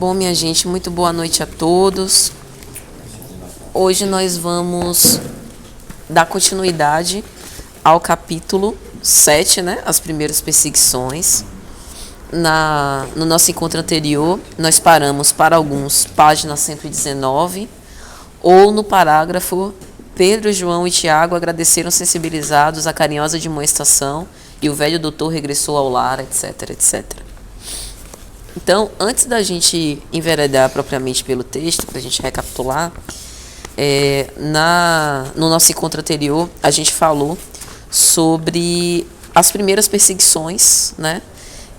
Bom, minha gente, muito boa noite a todos. Hoje nós vamos dar continuidade ao capítulo 7, né? As primeiras perseguições. No nosso encontro anterior, nós paramos para alguns, página 119, ou no parágrafo Pedro, João e Tiago agradeceram sensibilizados a carinhosa admoestação e o velho doutor regressou ao lar, etc, etc. Então, antes da gente enveredar propriamente pelo texto, para a gente recapitular, no nosso encontro anterior, a gente falou sobre as primeiras perseguições, né?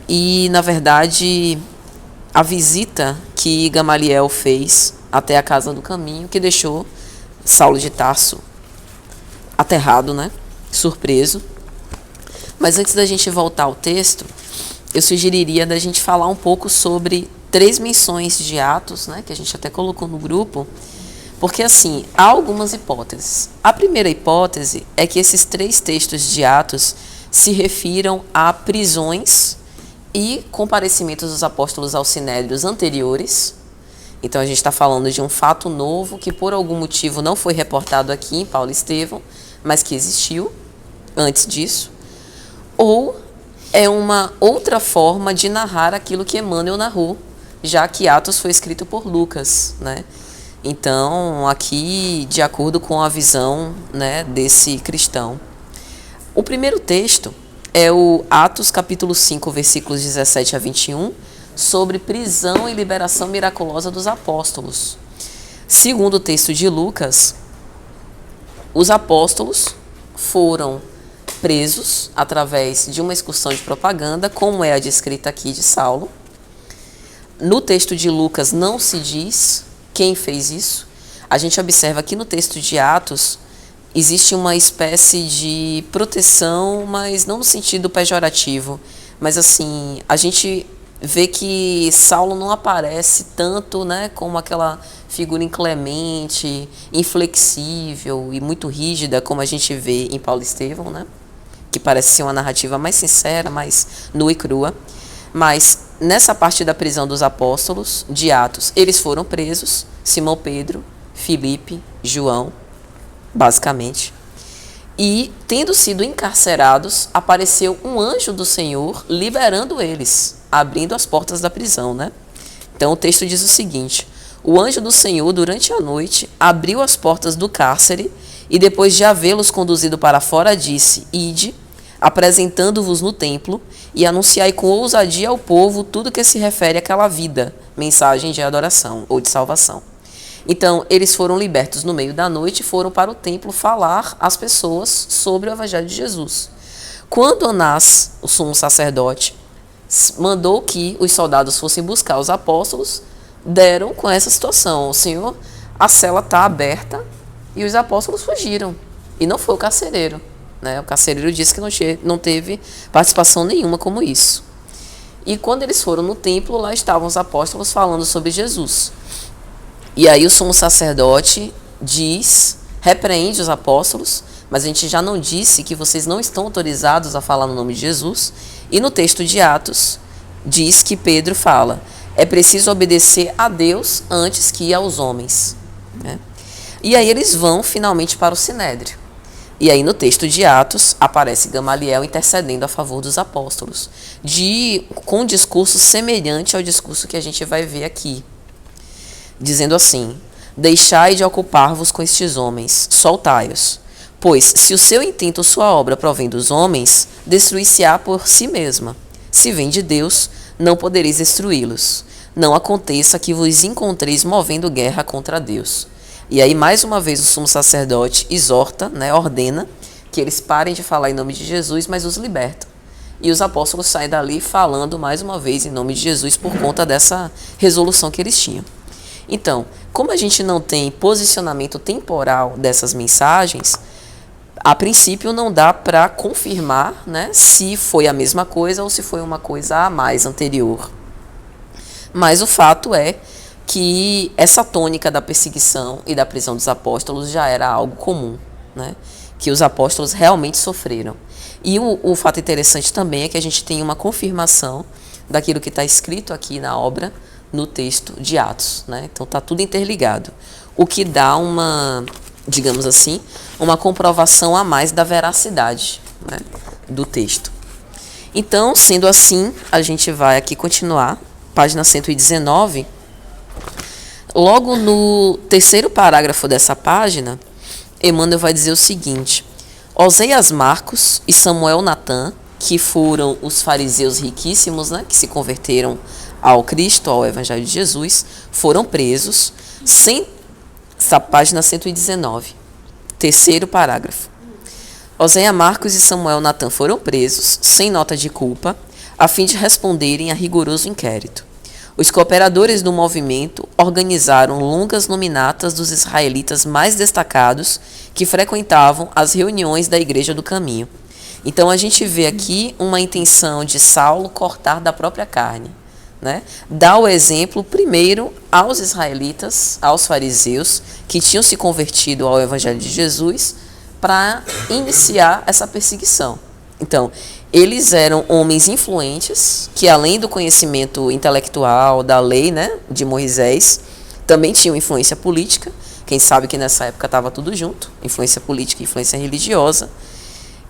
E, na verdade, a visita que Gamaliel fez até a casa do caminho, que deixou Saulo de Tarso aterrado, né? Surpreso. Mas antes da gente voltar ao texto, eu sugeriria da gente falar um pouco sobre 3 menções de Atos, né, que a gente até colocou no grupo, porque assim, há algumas hipóteses. A primeira hipótese é que esses 3 textos de Atos se refiram a prisões e comparecimentos dos apóstolos aos sinédrios anteriores. Então a gente está falando de um fato novo que por algum motivo não foi reportado aqui em Paulo e Estevão, mas que existiu antes disso. Ou é uma outra forma de narrar aquilo que Emmanuel narrou, já que Atos foi escrito por Lucas, né? Então, aqui, de acordo com a visão, né, desse cristão. O primeiro texto é o Atos, capítulo 5, versículos 17 a 21, sobre prisão e liberação miraculosa dos apóstolos. Segundo o texto de Lucas, os apóstolos foram presos através de uma excursão de propaganda, como é a descrita aqui de Saulo. No texto de Lucas não se diz quem fez isso. A gente observa que no texto de Atos existe uma espécie de proteção, mas não no sentido pejorativo. Mas assim, a gente vê que Saulo não aparece tanto, né, como aquela figura inclemente, inflexível e muito rígida, como a gente vê em Paulo e Estevão, né? Que parece ser uma narrativa mais sincera, mais nua e crua. Mas nessa parte da prisão dos apóstolos, de Atos, eles foram presos, Simão Pedro, Filipe, João, basicamente. E, tendo sido encarcerados, apareceu um anjo do Senhor liberando eles, abrindo as portas da prisão, né? Então o texto diz o seguinte: o anjo do Senhor, durante a noite, abriu as portas do cárcere e depois de havê-los conduzido para fora, disse: Ide, apresentando-vos no templo, e anunciai com ousadia ao povo tudo que se refere àquela vida, mensagem de adoração ou de salvação. Então, eles foram libertos no meio da noite e foram para o templo falar às pessoas sobre o evangelho de Jesus. Quando Anás, o sumo sacerdote, mandou que os soldados fossem buscar os apóstolos, deram com essa situação: o Senhor, a cela está aberta, e os apóstolos fugiram. E não foi o carcereiro, né? O carcereiro disse que não teve participação nenhuma como isso. E quando eles foram no templo, lá estavam os apóstolos falando sobre Jesus. E aí o sumo sacerdote repreende os apóstolos, mas a gente já não disse que vocês não estão autorizados a falar no nome de Jesus. E no texto de Atos, diz que Pedro fala: é preciso obedecer a Deus antes que aos homens, né? E aí eles vão finalmente para o Sinédrio. E aí no texto de Atos aparece Gamaliel intercedendo a favor dos apóstolos, com um discurso semelhante ao discurso que a gente vai ver aqui, dizendo assim: deixai de ocupar-vos com estes homens, soltai-os, pois se o seu intento ou sua obra provém dos homens, destruir-se-á por si mesma. Se vem de Deus, não podereis destruí-los. Não aconteça que vos encontreis movendo guerra contra Deus. E aí, mais uma vez, o sumo sacerdote exorta, né, ordena que eles parem de falar em nome de Jesus, mas os libertam. E os apóstolos saem dali falando mais uma vez em nome de Jesus por conta dessa resolução que eles tinham. Então, como a gente não tem posicionamento temporal dessas mensagens, a princípio não dá para confirmar, né, se foi a mesma coisa ou se foi uma coisa a mais anterior. Mas o fato é que essa tônica da perseguição e da prisão dos apóstolos já era algo comum, né? Que os apóstolos realmente sofreram. E o fato interessante também é que a gente tem uma confirmação daquilo que está escrito aqui na obra no texto de Atos, né? Então está tudo interligado, o que dá uma, digamos assim, uma comprovação a mais da veracidade, né, do texto. Então, sendo assim, a gente vai aqui continuar, página 119. Logo no terceiro parágrafo dessa página, Emmanuel vai dizer o seguinte: Oséias Marcos e Samuel Natan, que foram os fariseus riquíssimos, né, que se converteram ao Cristo, ao Evangelho de Jesus, foram presos, essa página 119, terceiro parágrafo. Oséias Marcos e Samuel Natan foram presos, sem nota de culpa, a fim de responderem a rigoroso inquérito. Os cooperadores do movimento organizaram longas nominatas dos israelitas mais destacados que frequentavam as reuniões da Igreja do Caminho. Então a gente vê aqui uma intenção de Saulo cortar da própria carne, né? Dá o exemplo primeiro aos israelitas, aos fariseus, que tinham se convertido ao Evangelho de Jesus, para iniciar essa perseguição. Então, eles eram homens influentes, que além do conhecimento intelectual da lei, né, de Moisés, também tinham influência política. Quem sabe que nessa época estava tudo junto, influência política e influência religiosa.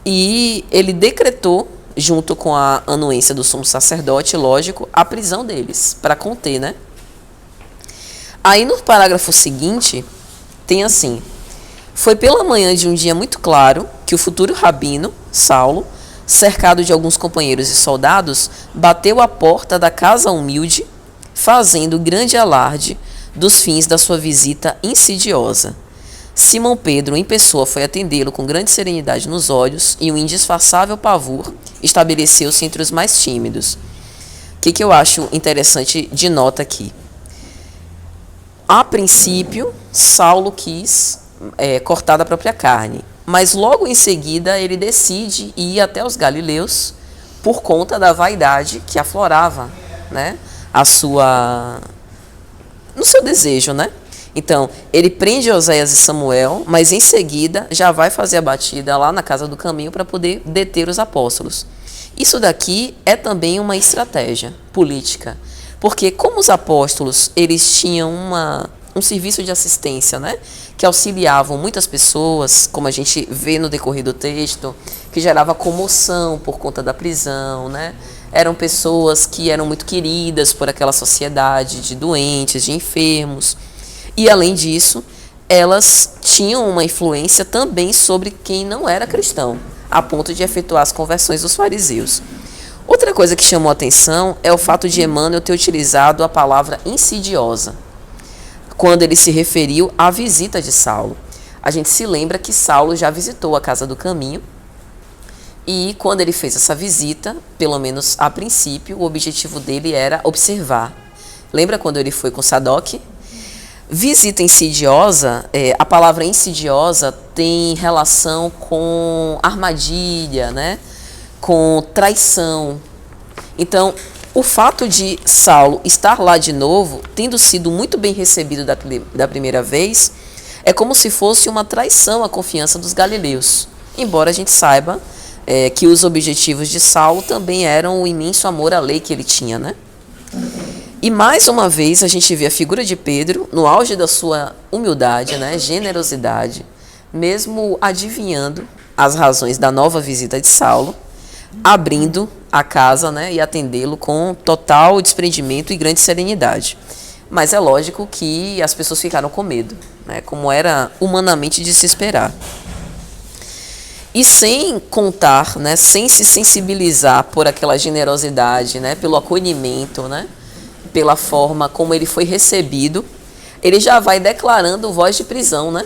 E ele decretou, junto com a anuência do sumo sacerdote, lógico, a prisão deles, para conter, né? Aí no parágrafo seguinte, tem assim: foi pela manhã de um dia muito claro que o futuro rabino, Saulo, cercado de alguns companheiros e soldados, bateu à porta da casa humilde, fazendo grande alarde dos fins da sua visita insidiosa. Simão Pedro, em pessoa, foi atendê-lo com grande serenidade nos olhos e um indisfarçável pavor estabeleceu-se entre os mais tímidos. O que eu acho interessante de nota aqui? A princípio, Saulo quis cortar da própria carne, mas logo em seguida ele decide ir até os galileus por conta da vaidade que aflorava, né, no seu desejo, né? Então, ele prende Oséias e Samuel, mas em seguida já vai fazer a batida lá na casa do caminho para poder deter os apóstolos. Isso daqui é também uma estratégia política, porque como os apóstolos eles tinham um serviço de assistência, né, que auxiliavam muitas pessoas, como a gente vê no decorrer do texto, que gerava comoção por conta da prisão, né? Eram pessoas que eram muito queridas por aquela sociedade de doentes, de enfermos. E, além disso, elas tinham uma influência também sobre quem não era cristão, a ponto de efetuar as conversões dos fariseus. Outra coisa que chamou a atenção é o fato de Emmanuel ter utilizado a palavra insidiosa, quando ele se referiu à visita de Saulo. A gente se lembra que Saulo já visitou a casa do caminho, e quando ele fez essa visita, pelo menos a princípio, o objetivo dele era observar. Lembra quando ele foi com Sadoc? Visita insidiosa, a palavra insidiosa tem relação com armadilha, né? Com traição. Então, o fato de Saulo estar lá de novo, tendo sido muito bem recebido da primeira vez, é como se fosse uma traição à confiança dos galileus. Embora a gente saiba que os objetivos de Saulo também eram o imenso amor à lei que ele tinha, né? E mais uma vez a gente vê a figura de Pedro no auge da sua humildade, né, generosidade, mesmo adivinhando as razões da nova visita de Saulo, abrindo a casa, né, e atendê-lo com total desprendimento e grande serenidade. Mas é lógico que as pessoas ficaram com medo, né, como era humanamente de se esperar. E sem contar, né, sem se sensibilizar por aquela generosidade, né, pelo acolhimento, né, pela forma como ele foi recebido, ele já vai declarando voz de prisão, né?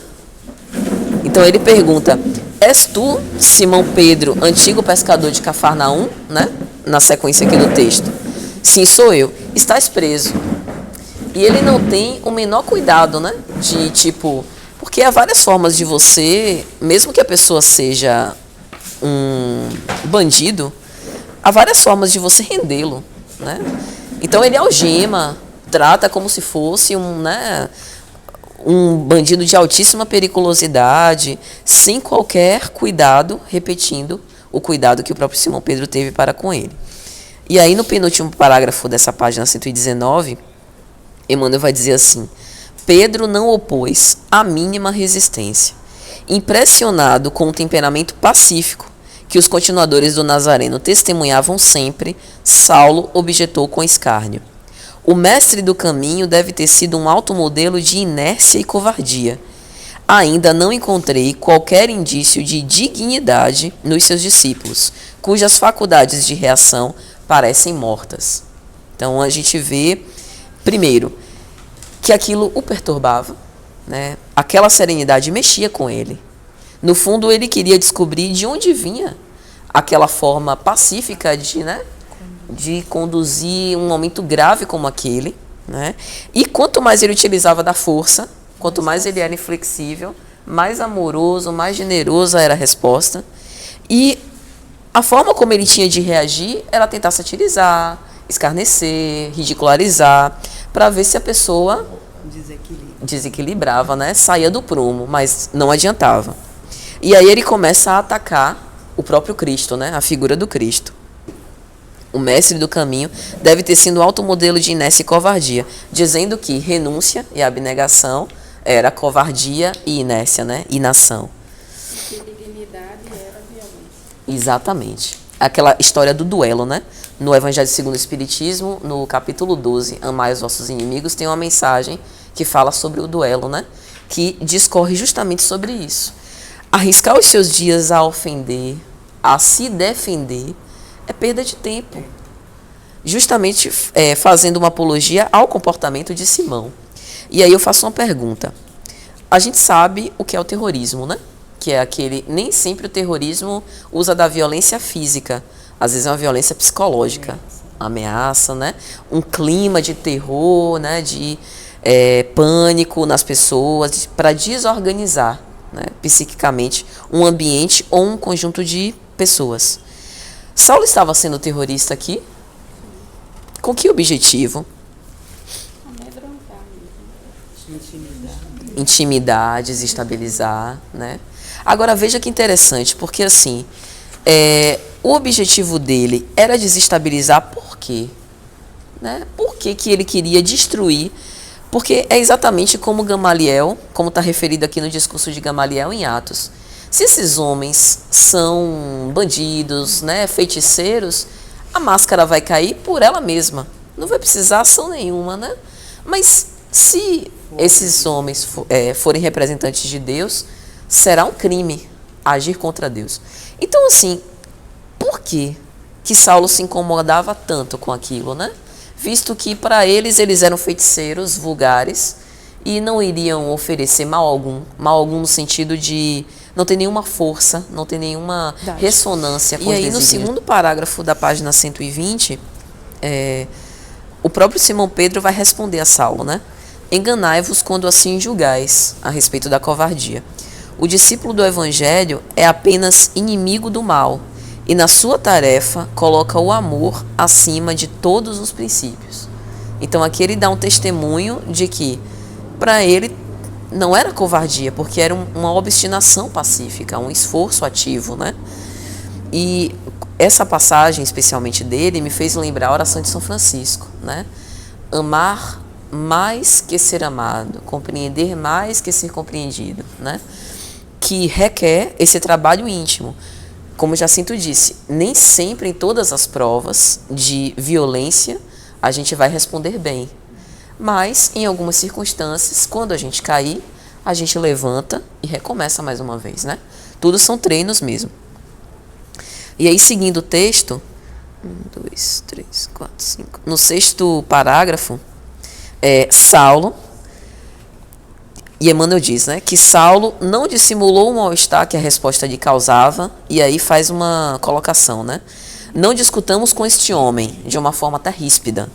Então ele pergunta: és tu, Simão Pedro, antigo pescador de Cafarnaum, né? Na sequência aqui do texto. Sim, sou eu. Estás preso. E ele não tem o menor cuidado, né? De tipo, porque há várias formas de você, mesmo que a pessoa seja um bandido, há várias formas de você rendê-lo, né? Então ele algema, trata como se fosse um bandido de altíssima periculosidade, sem qualquer cuidado, repetindo o cuidado que o próprio Simão Pedro teve para com ele. E aí no penúltimo parágrafo dessa página 119, Emmanuel vai dizer assim: Pedro não opôs a mínima resistência. Impressionado com o temperamento pacífico que os continuadores do Nazareno testemunhavam sempre, Saulo objetou com escárnio: o mestre do caminho deve ter sido um alto modelo de inércia e covardia. Ainda não encontrei qualquer indício de dignidade nos seus discípulos, cujas faculdades de reação parecem mortas. Então a gente vê, primeiro, que aquilo o perturbava, né? Aquela serenidade mexia com ele. No fundo, ele queria descobrir de onde vinha aquela forma pacífica de conduzir um momento grave como aquele, né? E quanto mais ele utilizava da força, quanto mais ele era inflexível, mais amoroso, mais generosa era a resposta. E a forma como ele tinha de reagir era tentar satirizar, escarnecer, ridicularizar, para ver se a pessoa desequilibrava, né? Saía do prumo, mas não adiantava. E aí ele começa a atacar o próprio Cristo, né? A figura do Cristo. O mestre do caminho deve ter sido um alto modelo de inércia e covardia, dizendo que renúncia e abnegação era covardia e inércia, né? Inação. Que dignidade era violência. Exatamente. Aquela história do duelo, né? No Evangelho segundo o Espiritismo, no capítulo 12, Amai os vossos inimigos, tem uma mensagem que fala sobre o duelo, né? Que discorre justamente sobre isso. Arriscar os seus dias a ofender, a se defender, é perda de tempo. Justamente fazendo uma apologia ao comportamento de Simão. E aí eu faço uma pergunta. A gente sabe o que é o terrorismo, né? Que é aquele... Nem sempre o terrorismo usa da violência física. Às vezes é uma violência psicológica. Ameaça, né? Um clima de terror, né? De pânico nas pessoas, para desorganizar, né? Psiquicamente um ambiente ou um conjunto de pessoas. Saulo estava sendo terrorista aqui? Com que objetivo? Intimidar, desestabilizar, né? Agora veja que interessante, porque assim, o objetivo dele era desestabilizar por quê? Né? Por que que ele queria destruir? Porque é exatamente como Gamaliel, como está referido aqui no discurso de Gamaliel em Atos. Se esses homens são bandidos, né, feiticeiros, a máscara vai cair por ela mesma. Não vai precisar ação nenhuma, né? Mas se esses homens forem representantes de Deus, será um crime agir contra Deus. Então, assim, por que Saulo se incomodava tanto com aquilo, né? Visto que para eles eram feiticeiros vulgares e não iriam oferecer mal algum no sentido de não ter nenhuma força, não ter nenhuma ressonância com os desígnios. E aí, no segundo parágrafo da página 120, o próprio Simão Pedro vai responder a Saulo, né? Enganai-vos quando assim julgais a respeito da covardia. O discípulo do Evangelho é apenas inimigo do mal e na sua tarefa coloca o amor acima de todos os princípios. Então aqui ele dá um testemunho de que para ele não era covardia, porque era uma obstinação pacífica, um esforço ativo, né? E essa passagem, especialmente dele, me fez lembrar a oração de São Francisco, né? Amar mais que ser amado, compreender mais que ser compreendido, né? Que requer esse trabalho íntimo. Como Jacinto disse, nem sempre em todas as provas de violência a gente vai responder bem. Mas, em algumas circunstâncias, quando a gente cair, a gente levanta e recomeça mais uma vez, né? Tudo são treinos mesmo. E aí, seguindo o texto, 1, 2, 3, 4, 5. No sexto parágrafo, Saulo, e Emmanuel diz, né, que Saulo não dissimulou o mal-estar que a resposta lhe causava, e aí faz uma colocação, né? Não discutamos com este homem de uma forma até ríspida.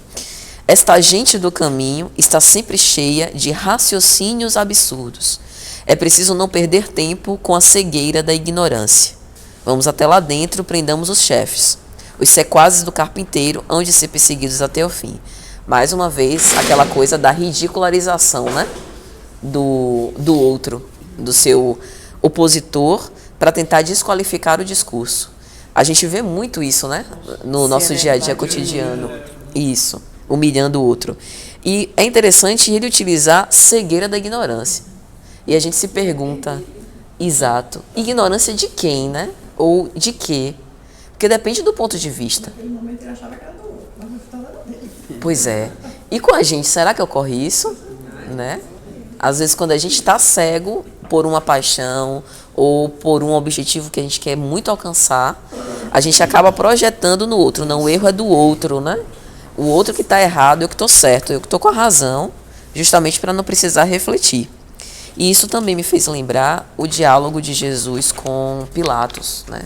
Esta gente do caminho está sempre cheia de raciocínios absurdos. É preciso não perder tempo com a cegueira da ignorância. Vamos até lá dentro, prendamos os chefes. Os sequazes do carpinteiro hão de ser perseguidos até o fim. Mais uma vez, aquela coisa da ridicularização, né? Do outro, do seu opositor, para tentar desqualificar o discurso. A gente vê muito isso, né? No nosso dia a dia cotidiano. Isso, humilhando o outro. E é interessante ele utilizar cegueira da ignorância. E a gente se pergunta, exato, ignorância de quem, né? Ou de quê? Porque depende do ponto de vista. Naquele momento ele achava que era do outro, mas no final era dele. Pois é. E com a gente, será que ocorre isso? Né? Às vezes quando a gente está cego por uma paixão ou por um objetivo que a gente quer muito alcançar, a gente acaba projetando no outro. Não, o erro é do outro, né? O outro que está errado, eu que estou certo, eu que estou com a razão, justamente para não precisar refletir. E isso também me fez lembrar o diálogo de Jesus com Pilatos, né?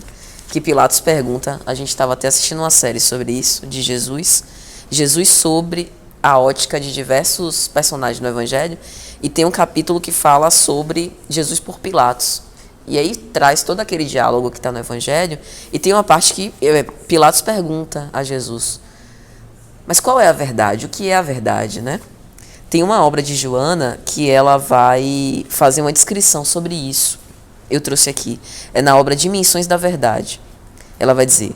Que Pilatos pergunta, a gente estava até assistindo uma série sobre isso, de Jesus sobre a ótica de diversos personagens no Evangelho, e tem um capítulo que fala sobre Jesus por Pilatos. E aí traz todo aquele diálogo que está no Evangelho, e tem uma parte que Pilatos pergunta a Jesus, mas qual é a verdade? O que é a verdade, né? Tem uma obra de Joana que ela vai fazer uma descrição sobre isso. Eu trouxe aqui. É na obra Dimensões da Verdade. Ela vai dizer,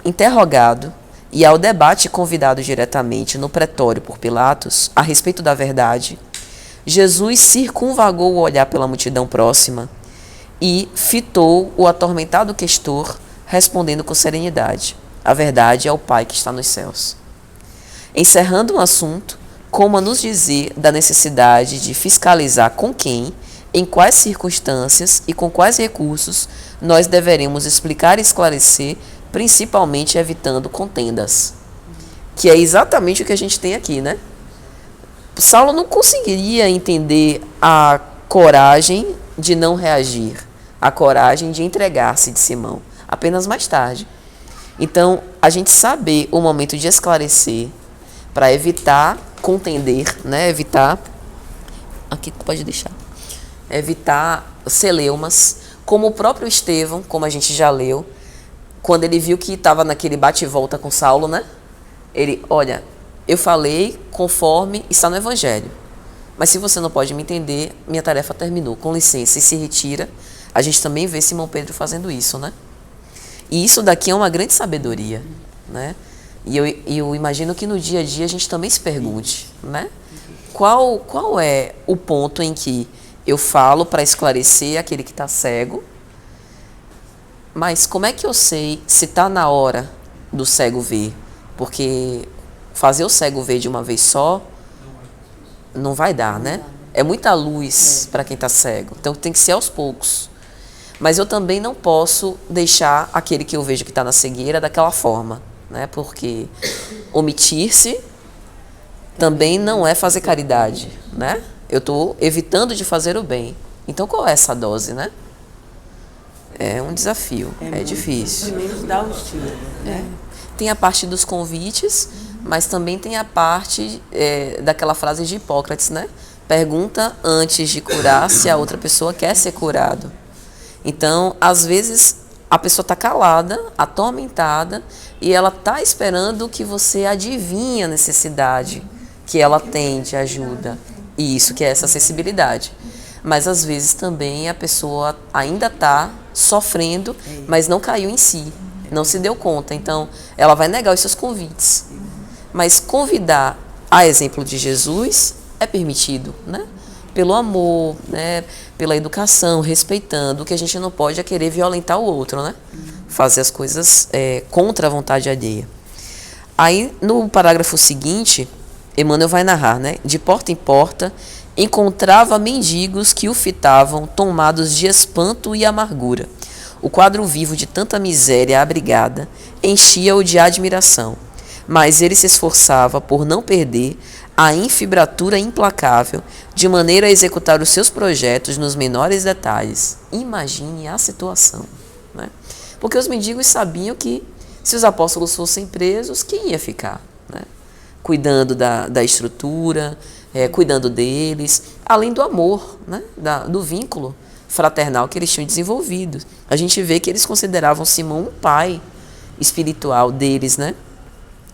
interrogado e ao debate convidado diretamente no pretório por Pilatos a respeito da verdade, Jesus circunvagou o olhar pela multidão próxima e fitou o atormentado questor, respondendo com serenidade, a verdade é o Pai que está nos céus. Encerrando o assunto, como a nos dizer da necessidade de fiscalizar com quem, em quais circunstâncias e com quais recursos nós deveremos explicar e esclarecer, principalmente evitando contendas. Que é exatamente o que a gente tem aqui, né? Saulo não conseguiria entender a coragem de não reagir, a coragem de entregar-se de Simão, apenas mais tarde. Então, a gente saber o momento de esclarecer para evitar contender, né? Aqui pode deixar. Evitar celeumas, como o próprio Estevão, como a gente já leu, quando ele viu que estava naquele bate e volta com Saulo, né? Ele, olha, eu falei conforme está no Evangelho, mas se você não pode me entender, minha tarefa terminou, com licença, e se retira. A gente também vê Simão Pedro fazendo isso, né? E isso daqui é uma grande sabedoria, né? E eu imagino que no dia a dia a gente também se pergunte, né? Qual é o ponto em que eu falo para esclarecer aquele que está cego, mas como é que eu sei se está na hora do cego ver? Porque fazer o cego ver de uma vez só não vai dar, né? É muita luz para quem está cego, então tem que ser aos poucos. Mas eu também não posso deixar aquele que eu vejo que está na cegueira daquela forma, né? Porque omitir-se também não é fazer caridade, né? Eu estou evitando de fazer o bem. Então qual é essa dose, né? É um desafio, é difícil. Primeiro dá o estilo, né? Tem a parte dos convites, mas também tem a parte daquela frase de Hipócrates, né? Pergunta antes de curar se a outra pessoa quer ser curado. Então, às vezes, a pessoa está calada, atormentada, e ela está esperando que você adivinhe a necessidade que ela tem de ajuda. E isso que é essa acessibilidade. Mas, às vezes, também a pessoa ainda está sofrendo, mas não caiu em si, não se deu conta. Então, ela vai negar os seus convites. Mas convidar, a exemplo de Jesus, é permitido, né? Pelo amor, né? Pela educação, respeitando. O que a gente não pode é querer violentar o outro, né? Fazer as coisas contra a vontade alheia. Aí, no parágrafo seguinte, Emmanuel vai narrar, né? De porta em porta, encontrava mendigos que o fitavam, tomados de espanto e amargura. O quadro vivo de tanta miséria abrigada enchia-o de admiração, mas ele se esforçava por não perder a infibratura implacável, de maneira a executar os seus projetos nos menores detalhes. Imagine a situação, né? Porque os mendigos sabiam que, se os apóstolos fossem presos, quem ia ficar, né? Cuidando da estrutura, cuidando deles, além do amor, né? Do vínculo fraternal que eles tinham desenvolvido. A gente vê que eles consideravam Simão um pai espiritual deles, né?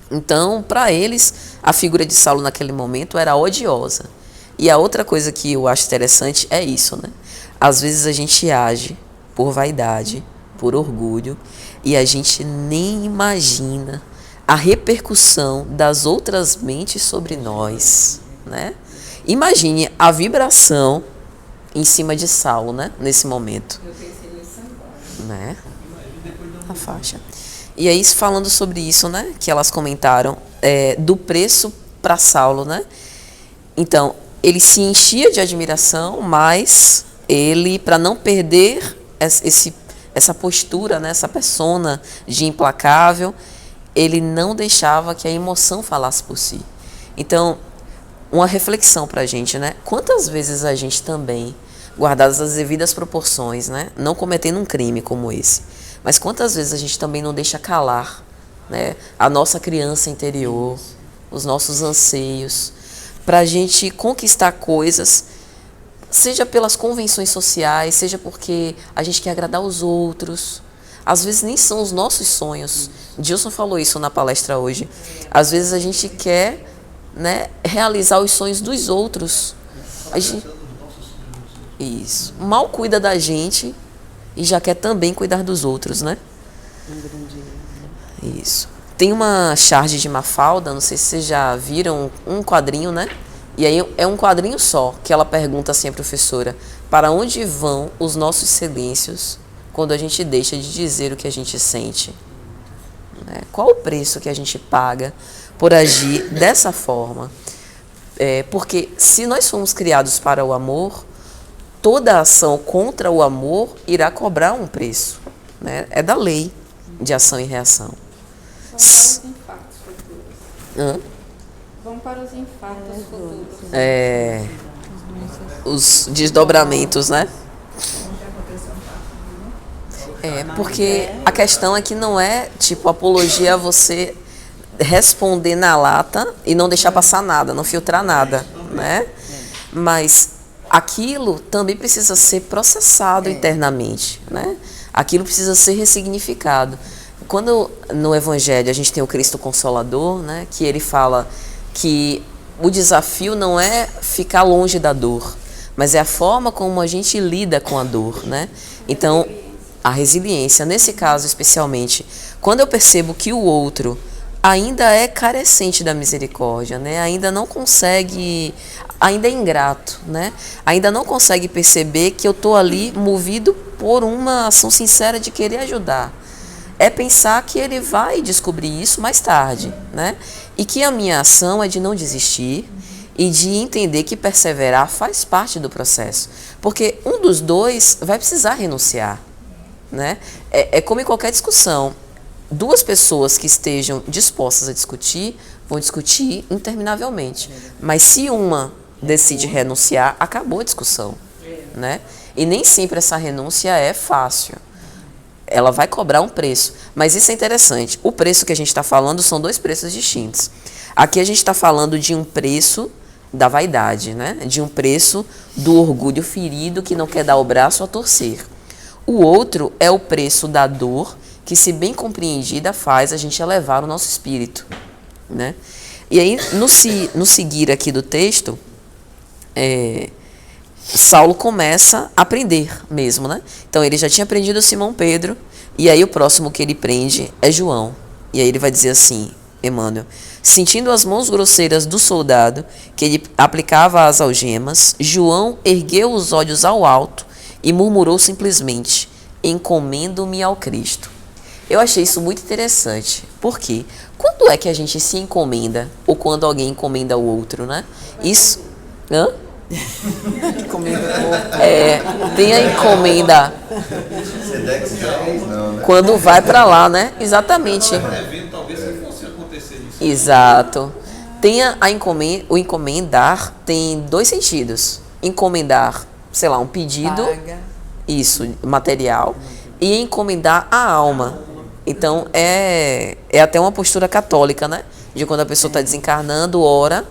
Então, para eles, a figura de Saulo naquele momento era odiosa. E a outra coisa que eu acho interessante é isso, né? Às vezes a gente age por vaidade, por orgulho, e a gente nem imagina a repercussão das outras mentes sobre nós. né? Imagine a vibração em cima de Saulo, né? Nesse momento. Eu pensei nisso agora. Né? A faixa. E aí, falando sobre isso, né? Que elas comentaram, do preço para Saulo, né? Então, ele se enchia de admiração, mas ele, para não perder essa postura, né? Essa persona de implacável, ele não deixava que a emoção falasse por si. Então, uma reflexão para a gente, né? Quantas vezes a gente também, guardadas as devidas proporções, né? Não cometendo um crime como esse, mas quantas vezes a gente também não deixa calar, né? A nossa criança interior, os nossos anseios, para a gente conquistar coisas, seja pelas convenções sociais, seja porque a gente quer agradar os outros. Às vezes nem são os nossos sonhos. Dilson falou isso na palestra hoje. Às vezes a gente quer, né, realizar os sonhos dos outros. A gente, isso. Mal cuida da gente e já quer também cuidar dos outros, né? Isso. Tem uma charge de Mafalda, não sei se vocês já viram um quadrinho, né? E aí é um quadrinho só, que ela pergunta assim à professora: para onde vão os nossos silêncios quando a gente deixa de dizer o que a gente sente? Né? Qual o preço que a gente paga por agir dessa forma? Porque se nós fomos criados para o amor, toda ação contra o amor irá cobrar um preço. Né? É da lei de ação e reação. Vão para os infartos futuros. Vão para os infartos futuros. Os desdobramentos, né? Porque a questão é que não é tipo apologia a você responder na lata e não deixar passar nada, não filtrar nada, né? Mas aquilo também precisa ser processado internamente, né? Aquilo precisa ser ressignificado. Quando no Evangelho a gente tem o Cristo Consolador, né? Que ele fala que o desafio não é ficar longe da dor, mas é a forma como a gente lida com a dor, né? Então, a resiliência, nesse caso especialmente, quando eu percebo que o outro ainda é carecente da misericórdia, né? Ainda não consegue, ainda é ingrato, né? Ainda não consegue perceber que eu estou ali movido por uma ação sincera de querer ajudar. É pensar que ele vai descobrir isso mais tarde, né? E que a minha ação é de não desistir e de entender que perseverar faz parte do processo. Porque um dos dois vai precisar renunciar, né? É como em qualquer discussão. Duas pessoas que estejam dispostas a discutir, vão discutir interminavelmente. Mas se uma decide renunciar, acabou a discussão, né? E nem sempre essa renúncia é fácil. Ela vai cobrar um preço. Mas isso é interessante. O preço que a gente está falando são dois preços distintos. Aqui a gente está falando de um preço da vaidade, né? De um preço do orgulho ferido que não quer dar o braço a torcer. O outro é o preço da dor que, se bem compreendida, faz a gente elevar o nosso espírito, né? E aí, no seguir aqui do texto, Saulo começa a aprender mesmo, né? Então, ele já tinha aprendido Simão Pedro, e aí o próximo que ele prende é João. E aí ele vai dizer assim, Emmanuel: sentindo as mãos grosseiras do soldado, que ele aplicava as algemas, João ergueu os olhos ao alto e murmurou simplesmente: encomendo-me ao Cristo. Eu achei isso muito interessante. Por quê? Quando é que a gente se encomenda? Ou quando alguém encomenda o outro, né? Isso... Hã? Tem a encomenda quando vai para lá, né? Exatamente. Exato. Tem o encomendar tem dois sentidos. Encomendar, sei lá, um pedido, isso, material, e encomendar a alma. Então é até uma postura católica, né? De quando a pessoa está desencarnando, ora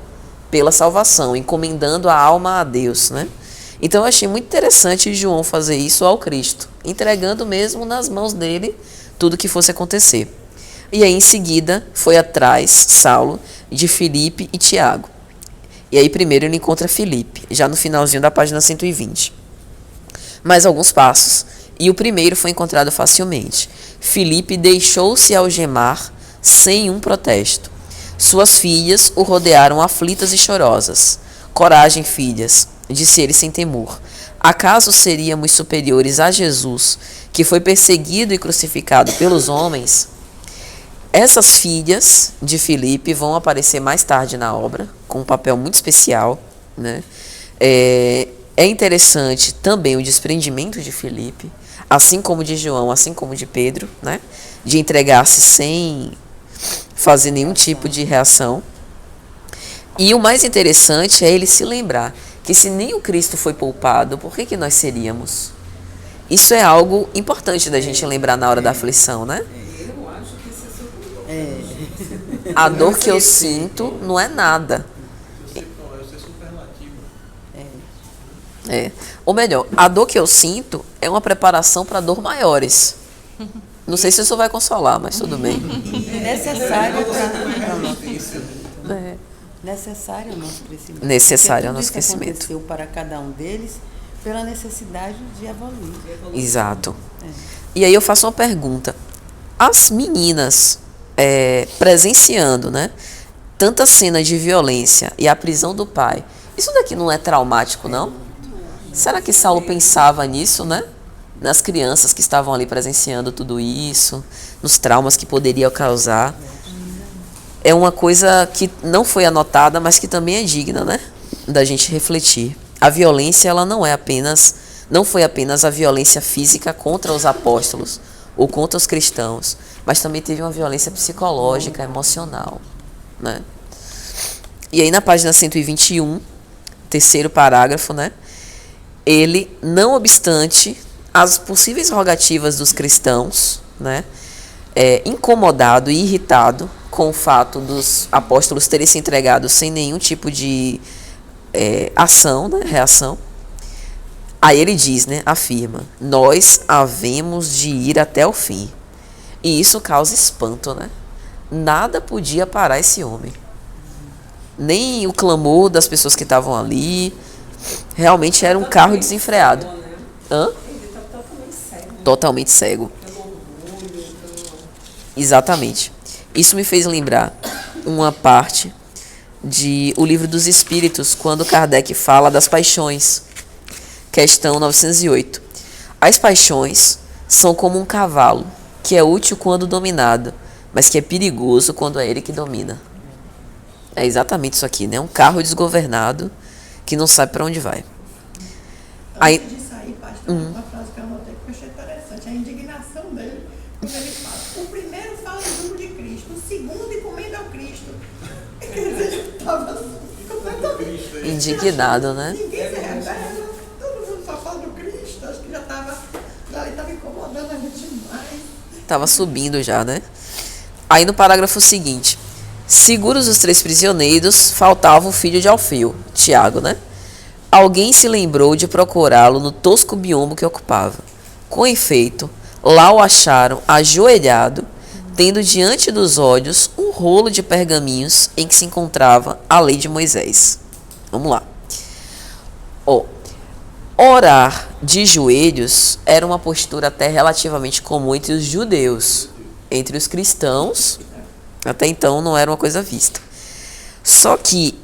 pela salvação, encomendando a alma a Deus, né? Então eu achei muito interessante João fazer isso ao Cristo, entregando mesmo nas mãos dele tudo que fosse acontecer. E aí em seguida foi atrás Saulo de Filipe e Tiago. E aí primeiro ele encontra Filipe, já no finalzinho da página 120. Mais alguns passos, e o primeiro foi encontrado facilmente. Filipe deixou-se algemar sem um protesto. Suas filhas o rodearam aflitas e chorosas. Coragem, filhas, disse ele sem temor. Acaso seríamos superiores a Jesus, que foi perseguido e crucificado pelos homens? Essas filhas de Filipe vão aparecer mais tarde na obra, com um papel muito especial, né? É interessante também o desprendimento de Filipe, assim como de João, assim como de Pedro, né? De entregar-se sem fazer nenhum tipo de reação. E o mais interessante é ele se lembrar que se nem o Cristo foi poupado, por que nós seríamos? Isso é algo importante da gente lembrar na hora da aflição, né? A dor que eu sinto não é nada. Ou melhor, a dor que eu sinto é uma preparação para dor maiores. Não sei se isso vai consolar, mas tudo bem. Necessário para o nosso crescimento. Necessário ao nosso crescimento. Necessário ao nosso crescimento. Aconteceu para cada um deles pela necessidade de evoluir. Exato. E aí eu faço uma pergunta. As meninas presenciando, né, tanta cena de violência e a prisão do pai, isso daqui não é traumático, não? Será que Saulo pensava nisso, né? Nas crianças que estavam ali presenciando tudo isso, nos traumas que poderia causar. É uma coisa que não foi anotada, mas que também é digna, né, da gente refletir. A violência, ela não foi apenas a violência física contra os apóstolos ou contra os cristãos, mas também teve uma violência psicológica, emocional, né? E aí na página 121, terceiro parágrafo, né? Ele, não obstante as possíveis rogativas dos cristãos, né, incomodado e irritado com o fato dos apóstolos terem se entregado sem nenhum tipo de ação, né, reação. Aí ele diz, né, afirma, nós havemos de ir até o fim. E isso causa espanto, né? Nada podia parar esse homem. Nem o clamor das pessoas que estavam ali. Realmente era um carro desenfreado. Hã? Totalmente cego. Exatamente. Isso me fez lembrar uma parte de O Livro dos Espíritos, quando Kardec fala das paixões. Questão 908. As paixões são como um cavalo, que é útil quando dominado, mas que é perigoso quando é ele que domina. É exatamente isso aqui, né? Um carro desgovernado que não sabe para onde vai. Aí, antes de sair, pastor, uma frase que eu anotei que eu achei interessante, a indignação dele, quando ele fala, o primeiro fala em nome de Cristo, o segundo encomenda ao Cristo. Quer dizer, ele estava completamente indignado, né? Ninguém se revela, todo mundo só fala do Cristo, acho que já estava incomodando a gente demais. Estava subindo já, né? Aí no parágrafo seguinte, seguros os 3 prisioneiros, faltava o filho de Alfeu, Tiago, né? Alguém se lembrou de procurá-lo no tosco biombo que ocupava. Com efeito, lá o acharam ajoelhado, tendo diante dos olhos um rolo de pergaminhos em que se encontrava a lei de Moisés. Vamos lá. Orar de joelhos era uma postura até relativamente comum entre os judeus. Entre os cristãos, até então não era uma coisa vista. Só que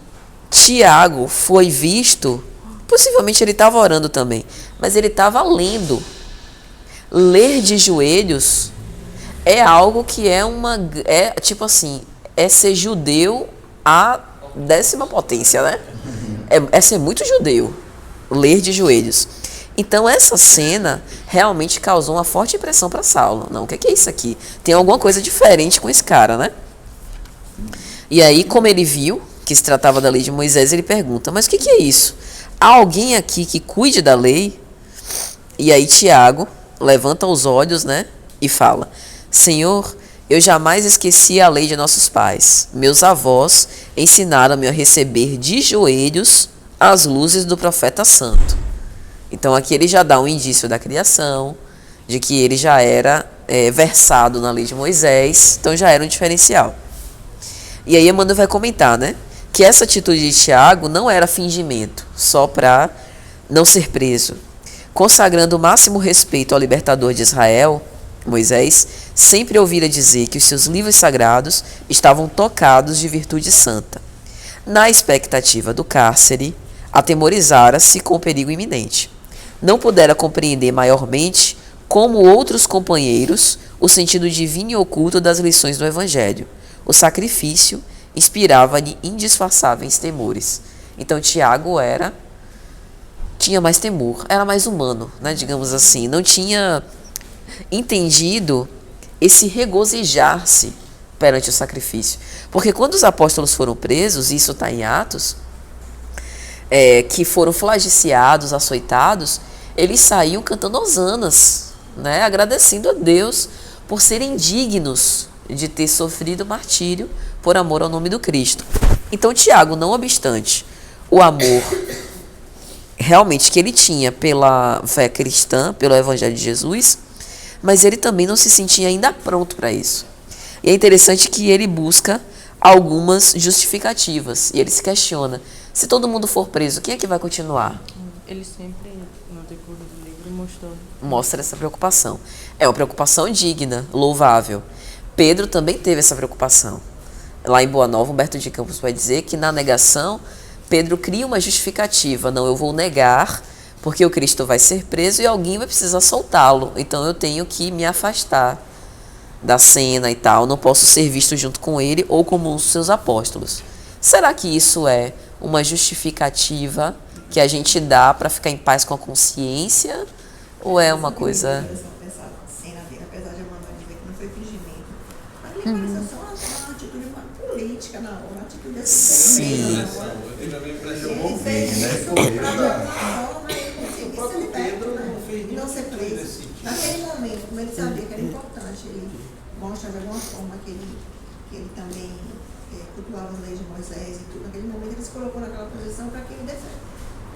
Tiago foi visto, possivelmente ele estava orando também, mas ele estava lendo. Ler de joelhos é algo que tipo assim, é ser judeu à 10ª potência, né? É ser muito judeu, ler de joelhos. Então essa cena realmente causou uma forte impressão para Saulo. Não, o que é isso aqui? Tem alguma coisa diferente com esse cara, né? E aí, como ele viu que se tratava da lei de Moisés, ele pergunta, mas o que é isso? Há alguém aqui que cuide da lei? E aí Tiago levanta os olhos, né, e fala, Senhor, eu jamais esqueci a lei de nossos pais. Meus avós ensinaram-me a receber de joelhos as luzes do profeta santo. Então aqui ele já dá um indício da criação, de que ele já era versado na lei de Moisés, então já era um diferencial. E aí Emmanuel vai comentar, né, que essa atitude de Tiago não era fingimento, só para não ser preso. Consagrando o máximo respeito ao libertador de Israel, Moisés sempre ouvira dizer que os seus livros sagrados estavam tocados de virtude santa. Na expectativa do cárcere, atemorizara-se com o perigo iminente. Não pudera compreender maiormente, como outros companheiros, o sentido divino e oculto das lições do Evangelho. O sacrifício inspirava-lhe indisfarçáveis temores. Então Tiago tinha mais temor, era mais humano, né, digamos assim. Não tinha entendido esse regozijar-se perante o sacrifício. Porque quando os apóstolos foram presos, e isso está em Atos, que foram flagiciados, açoitados, eles saíam cantando hosanas, né, agradecendo a Deus por serem dignos de ter sofrido martírio por amor ao nome do Cristo. Então Tiago, não obstante o amor realmente que ele tinha pela fé cristã, pelo Evangelho de Jesus, mas ele também não se sentia ainda pronto para isso. E é interessante que ele busca algumas justificativas, e ele se questiona, se todo mundo for preso, quem é que vai continuar? Ele sempre, no decurso do livro, mostra essa preocupação. É uma preocupação digna, louvável. Pedro também teve essa preocupação. Lá em Boa Nova, Humberto de Campos vai dizer que na negação, Pedro cria uma justificativa. Não, eu vou negar porque o Cristo vai ser preso e alguém vai precisar soltá-lo. Então eu tenho que me afastar da cena e tal. Não posso ser visto junto com ele ou como um dos seus apóstolos. Será que isso é uma justificativa que a gente dá para ficar em paz com a consciência? Ou é uma coisa... Apesar de Emmanuel dizer que não foi fingimento, mas me pareceu só uma atitude política na hora, uma atitude assim. Sim. Ele também pressionou bem, né? O próprio Pedro não fez nenhum tipo desse tipo. Naquele momento, como ele sabia que era importante, ele mostra de alguma forma que ele também cultuava as leis de Moisés e tudo. Naquele momento ele se colocou naquela posição para que ele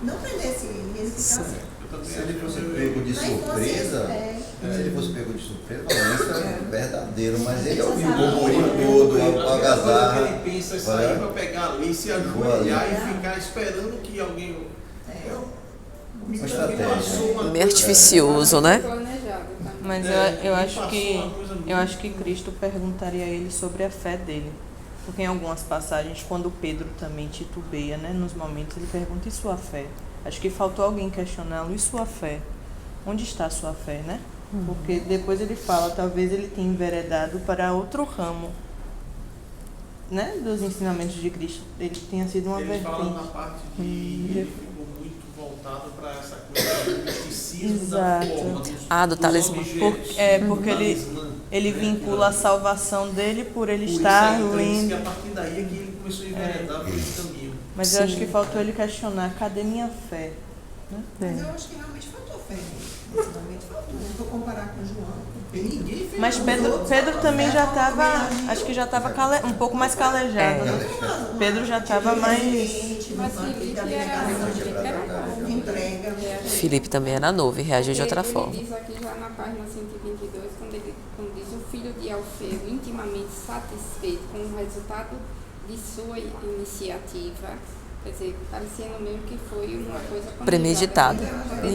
não prendesse ele, ele ficasse. Se ele fosse pego de surpresa, isso é verdadeiro, mas ele ouviu o burburinho todo, a algazarra. Ele pensa sair para pegar ali, se ajoelhar e ficar esperando que alguém... Uma estratégia. Meio artificioso, né? Mas eu acho que Cristo perguntaria a ele sobre a fé dele. Porque em algumas passagens, quando Pedro também titubeia, né, nos momentos, ele pergunta, e sua fé? Acho que faltou alguém questioná-lo, e sua fé? Onde está a sua fé, né? Porque depois ele fala, talvez ele tenha enveredado para outro ramo, né, dos ensinamentos de Cristo. Ele tenha sido uma vertente. Ele fala na parte de... Ele ficou muito voltado para essa coisa do misticismo da forma. Do talismã. Porque ele vincula a salvação dele por ele estar lendo. E a partir daí é que ele começou a enveredar por esse caminho. Mas eu acho que faltou ele questionar, cadê minha fé? Mas eu acho que realmente faltou fé nesse momento, faltou. Se for comparar com João, mas Pedro também já estava, acho que já estava um pouco mais calejado, né? Pedro já estava mais... Mas Filipe também era novo e reagiu de outra forma. Ele diz aqui já na página 122, quando diz o filho de Alfeu, intimamente satisfeito com o resultado de sua iniciativa, quer dizer, parecendo mesmo que foi uma coisa premeditada.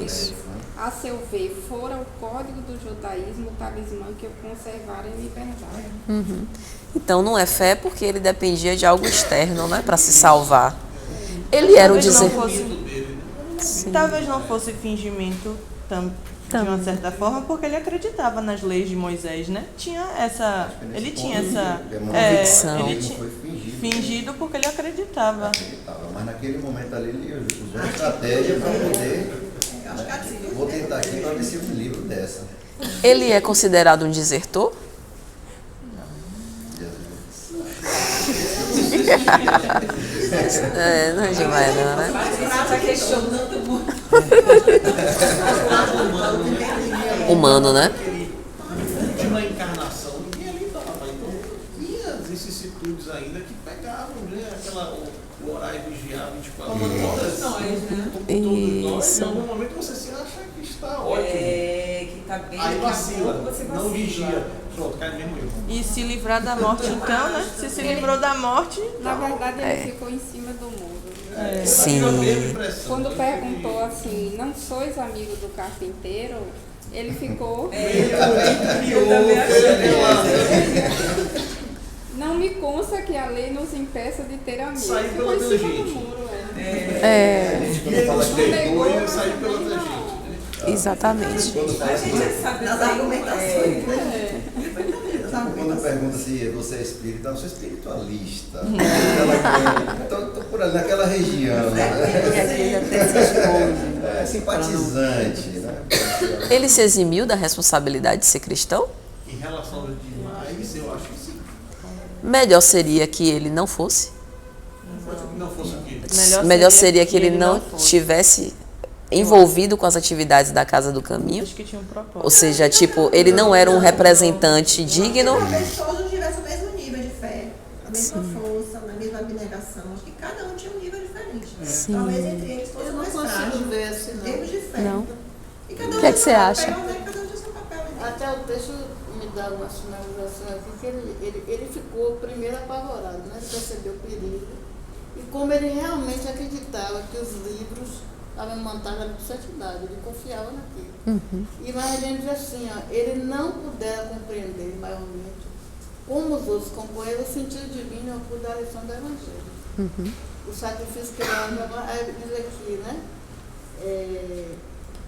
Isso. A seu ver, fora o código do judaísmo, o talismã que eu conservara em liberdade. Então não é fé porque ele dependia de algo externo, né, para se salvar. Ele era o dizer. Talvez não fosse fingimento de uma certa forma, porque ele acreditava nas leis de Moisés, né? Ele tinha essa convicção. Ele foi fingido porque ele acreditava. Mas naquele momento ali ele usou estratégia para poder. Vou tentar aqui para ver se eu me livro dessa. Ele é considerado um desertor? Não é demais não, né? Humano, né? De uma encarnação, ninguém ali estava. Então, tinha as vicissitudes ainda que pegavam, né? O orar e vigiar 24 horas. Em algum momento você se acha que está ótimo. Que está bem. Aí vacila, não vigia. Pronto, cai mesmo eu. E se livrar da morte então, né? Se livrou da morte... Na verdade, ele ficou em cima do muro. Sim. Quando perguntou assim, não sois amigo do carpinteiro, Ele ficou. Eu também achei. Não me consta que a lei nos impeça de ter amigos. Sai Ficou pela em cima do tangente. muro, É, Quando fala Os que vergonha sai pela tangente. exatamente. quando fala assim, Nas argumentações. quando pergunta se você é espírita, eu sou espiritualista. Estou por ali, naquela região. É simpatizante. Né? Ele se eximiu da responsabilidade de ser cristão? Em relação aos demais, eu acho que sim. Melhor seria que ele não fosse? Não fosse o quê? Melhor seria que ele não fosse. tivesse envolvido com as atividades da Casa do Caminho? Acho que tinha um propósito. Ou seja, tipo, ele não era um representante digno? Talvez todos tivessem o mesmo nível de fé, a mesma força, a mesma abnegação. Acho que cada um tinha um nível diferente. Sim. Talvez entre eles fosse Eu não mais consigo frágil. ver assim, não. Termos de fé. Não. E cada um O que é tinha que seu você acha? papel, né? Cada um tinha seu papel. Né? Até o texto me dá uma sinalização aqui que ele ficou primeiro apavorado, né? Ele percebeu o perigo. E como ele realmente acreditava que os livros estavam montados de santidade, ele confiava naquilo. E mais ele diz assim, ó, ele não pudera compreender maiormente como os outros companheiros o sentido divino por da lição do Evangelho. O sacrifício que ele diz aqui, né?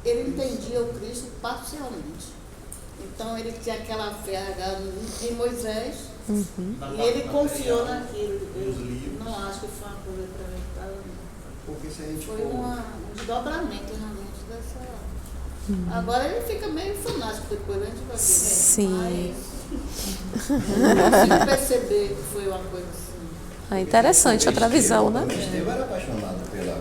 Ele entendia o Cristo parcialmente. Então ele tinha aquela fé agarrada em Moisés e ele confiou naquilo. Eu não acho que foi uma coisa premeditada, não. Porque se a gente Foi for... um desdobramento realmente dessa. Agora ele fica meio fanático depois, a gente vai ver. Sim. Mas eu consigo perceber que foi uma coisa assim. Ah, interessante, outra visão, né? Estevão era apaixonado pela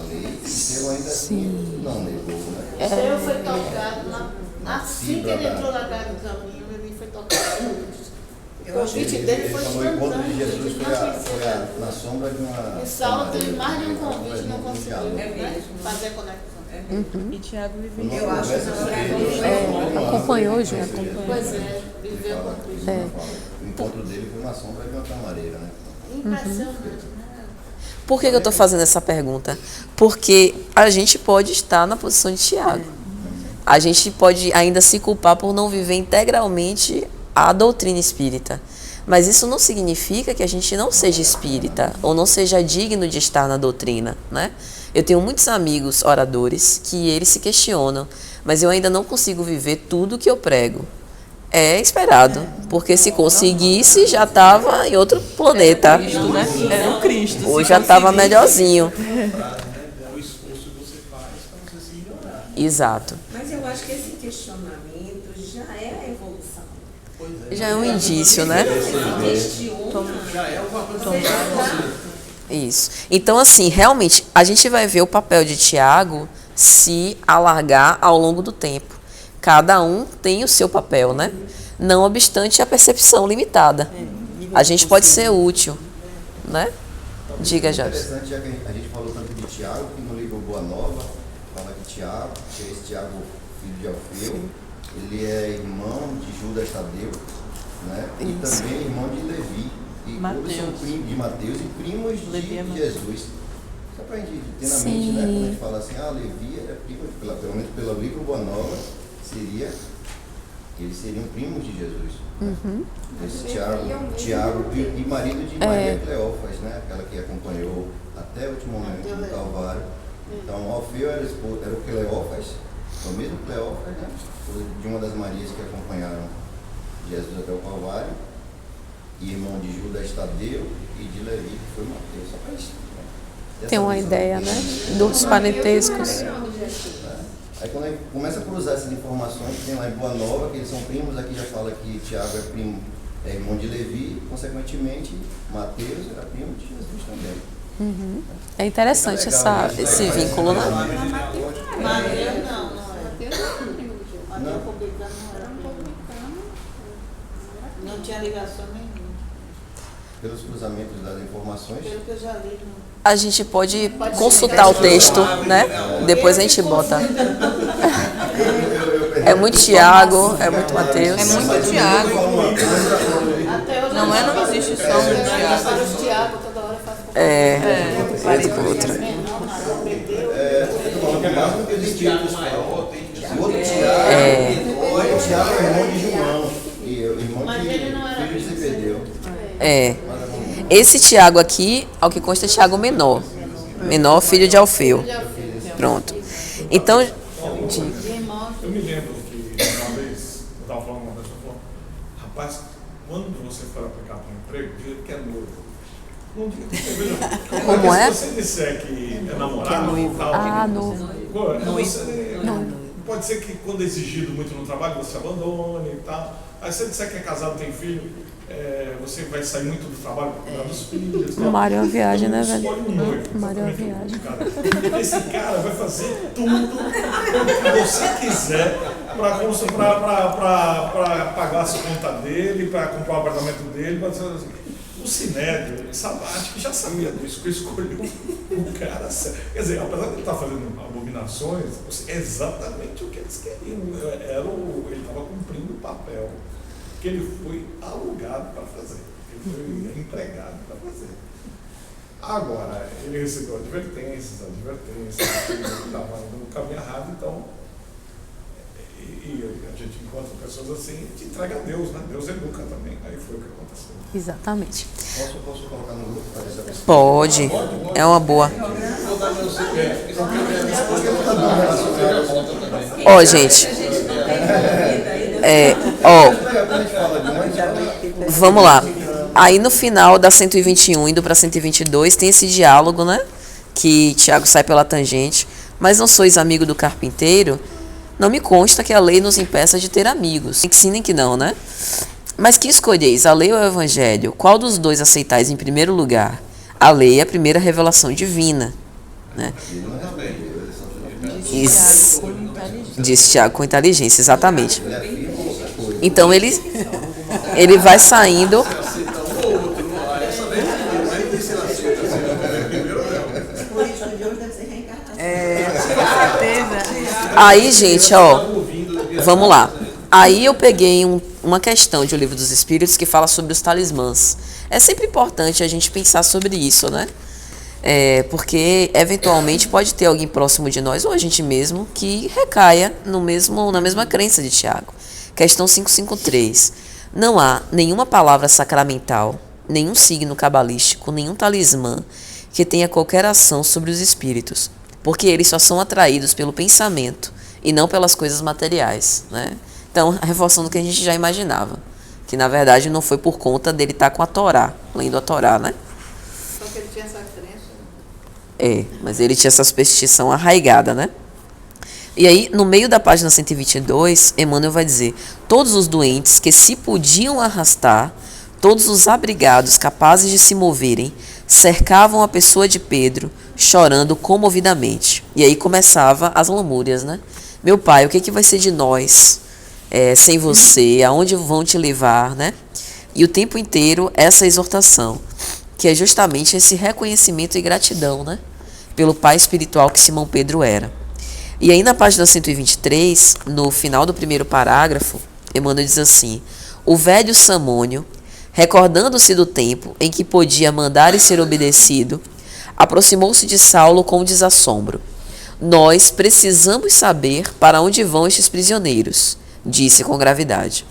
lei, e Estevão ainda assim não negou, né? Estevão foi tocado assim que ele entrou na casa do caminho, ele foi tocado por Cristo. O convite dele foi O encontro de instantâneo. Jesus foi na sombra de uma... E Saulo teve mais de um convite, não um conseguiu diálogo. né, fazer a conexão. E Tiago Foi viveu. numa conversa que ele acompanhou junto. Pois é, viveu com Cristo. O encontro dele foi na sombra de uma camareira, né? Impressionante, né? Por que eu estou fazendo essa pergunta? Porque a gente pode estar na posição de Tiago. A gente pode ainda se culpar por não viver integralmente a doutrina espírita. Mas isso não significa que a gente não seja espírita ou não seja digno de estar na doutrina, né? Eu tenho muitos amigos oradores que eles se questionam, mas eu ainda não consigo viver tudo que eu prego. É esperado, porque se conseguisse já estava em outro planeta. Cristo, né? Era o Cristo. Ou já estava melhorzinho. O esforço que você faz para você se melhorar. Exato. Mas eu acho que esse questionamento já é a evolução. Já é um indício, né? Já é uma coisa Isso. Então, assim, realmente, a gente vai ver o papel de Tiago se alargar ao longo do tempo. Cada um tem o seu papel, né? Não obstante a percepção limitada. A gente pode ser útil, né? Diga, Jorge. Interessante, já que a gente falou tanto de Tiago, que no livro Boa Nova fala que Tiago, que é esse Tiago, filho de Alfeu, ele é irmão de Judas Tadeu, né? E também irmão de Levi. E todos são primos de Mateus e primos de Jesus. Só para a gente ter na mente, né? Quando a gente fala assim, Levi era primo, pelo menos pelo livro Boa Nova, eles seriam primos de Jesus. Esse Tiago e marido de Maria Cleófas, né? Aquela que acompanhou até o último momento do Calvário. Então, Alfeu era o Cleófas, o mesmo Cleófas, né? De uma das Marias que acompanharam Jesus até o Calvário, e irmão de Judas Tadeu e de Levi, que foi Mateus. Só para isso. Tem uma ideia, né? Dos parentescos. Aí quando a gente começa a cruzar essas informações, tem lá em Boa Nova, que eles são primos, aqui já fala que Tiago é primo, é irmão de Levi, consequentemente, Mateus era primo de Jesus também. É interessante esse vínculo, né? Maria não é. Mateus era primo de Jesus. Maria publicano não era Era um primo. publicano. Não tinha ligação nenhuma. Pelos cruzamentos das informações, Pelo que eu já li. A gente pode consultar o texto, né? Depois a gente bota. É muito Tiago, é muito Mateus. É muito Tiago. Até hoje Não existe só um Tiago. para os Tiago, toda hora faz Parece com outra. eu estou falando que mais do que os espíritos maior tem que outro Tiago, o Tiago é irmão de João. E o irmão Mas ele não era filho de Zebedeu. Esse Tiago aqui, ao que consta, é Tiago menor. Menor, filho de Alfeu. Pronto. Então, Eu me lembro que uma vez eu estava falando com uma pessoa, falou, rapaz, quando você for aplicar para um emprego, diga que é noivo. Não diga que é noivo. Como é? Se você disser que é namorado, tal, noivo. Pode ser que quando é exigido muito no trabalho, você abandone e tal. Aí se você disser que é casado, tem filho, você vai sair muito do trabalho para cuidar dos filhos. O Mário é uma viagem, né, velho? Escolhe um noivo. Mário é uma viagem. Esse cara vai fazer tudo que você quiser para pagar as contas dele, para comprar o apartamento dele. O Sinédrio, Sabático, já sabia disso, que escolheu o cara certo. Quer dizer, apesar de ele estar fazendo abominações, é exatamente o que eles queriam. Ele estava cumprindo o papel que ele foi alugado para fazer. Ele foi empregado para fazer. Agora, ele recebeu advertências, que ele estava indo no caminho errado, então, e a gente encontra pessoas assim, a gente entrega a Deus, né? Deus educa também. Aí foi o que aconteceu. Exatamente. Posso colocar no grupo para essa pessoa? Pode. É uma boa. Ó, gente. Vamos lá. Aí no final da 121, indo para 122, tem esse diálogo, né? Que Tiago sai pela tangente. Mas não sois amigo do carpinteiro? Não me consta que a lei nos impeça de ter amigos. Nem que sim, nem que não, né? Mas que escolheis, a lei ou o evangelho? Qual dos dois aceitais em primeiro lugar? A lei é a primeira revelação divina, né? Diz Tiago com inteligência, exatamente. Então ele vai saindo. Aí, gente, ó, vamos lá. Aí eu peguei uma questão de O Livro dos Espíritos que fala sobre os talismãs. É sempre importante a gente pensar sobre isso, né? Porque eventualmente pode ter alguém próximo de nós ou a gente mesmo que recaia na mesma crença de Tiago. Questão 553. Não há nenhuma palavra sacramental, nenhum signo cabalístico, nenhum talismã que tenha qualquer ação sobre os espíritos, porque eles só são atraídos pelo pensamento e não pelas coisas materiais, né? Então, reforçando o que a gente já imaginava, que na verdade não foi por conta dele estar com a Torá, lendo a Torá, né? Só que ele tinha essa crença. Mas ele tinha essa superstição arraigada, né? E aí, no meio da página 122, Emmanuel vai dizer: todos os doentes que se podiam arrastar, todos os abrigados capazes de se moverem, cercavam a pessoa de Pedro, chorando comovidamente. E aí começava as lamúrias, né? Meu pai, o que vai ser de nós sem você? Aonde vão te levar, né? E o tempo inteiro essa exortação, que é justamente esse reconhecimento e gratidão, né? Pelo pai espiritual que Simão Pedro era. E aí na página 123, no final do primeiro parágrafo, Emmanuel diz assim: o velho Samônio, recordando-se do tempo em que podia mandar e ser obedecido, aproximou-se de Saulo com desassombro. Nós precisamos saber para onde vão estes prisioneiros, disse com gravidade.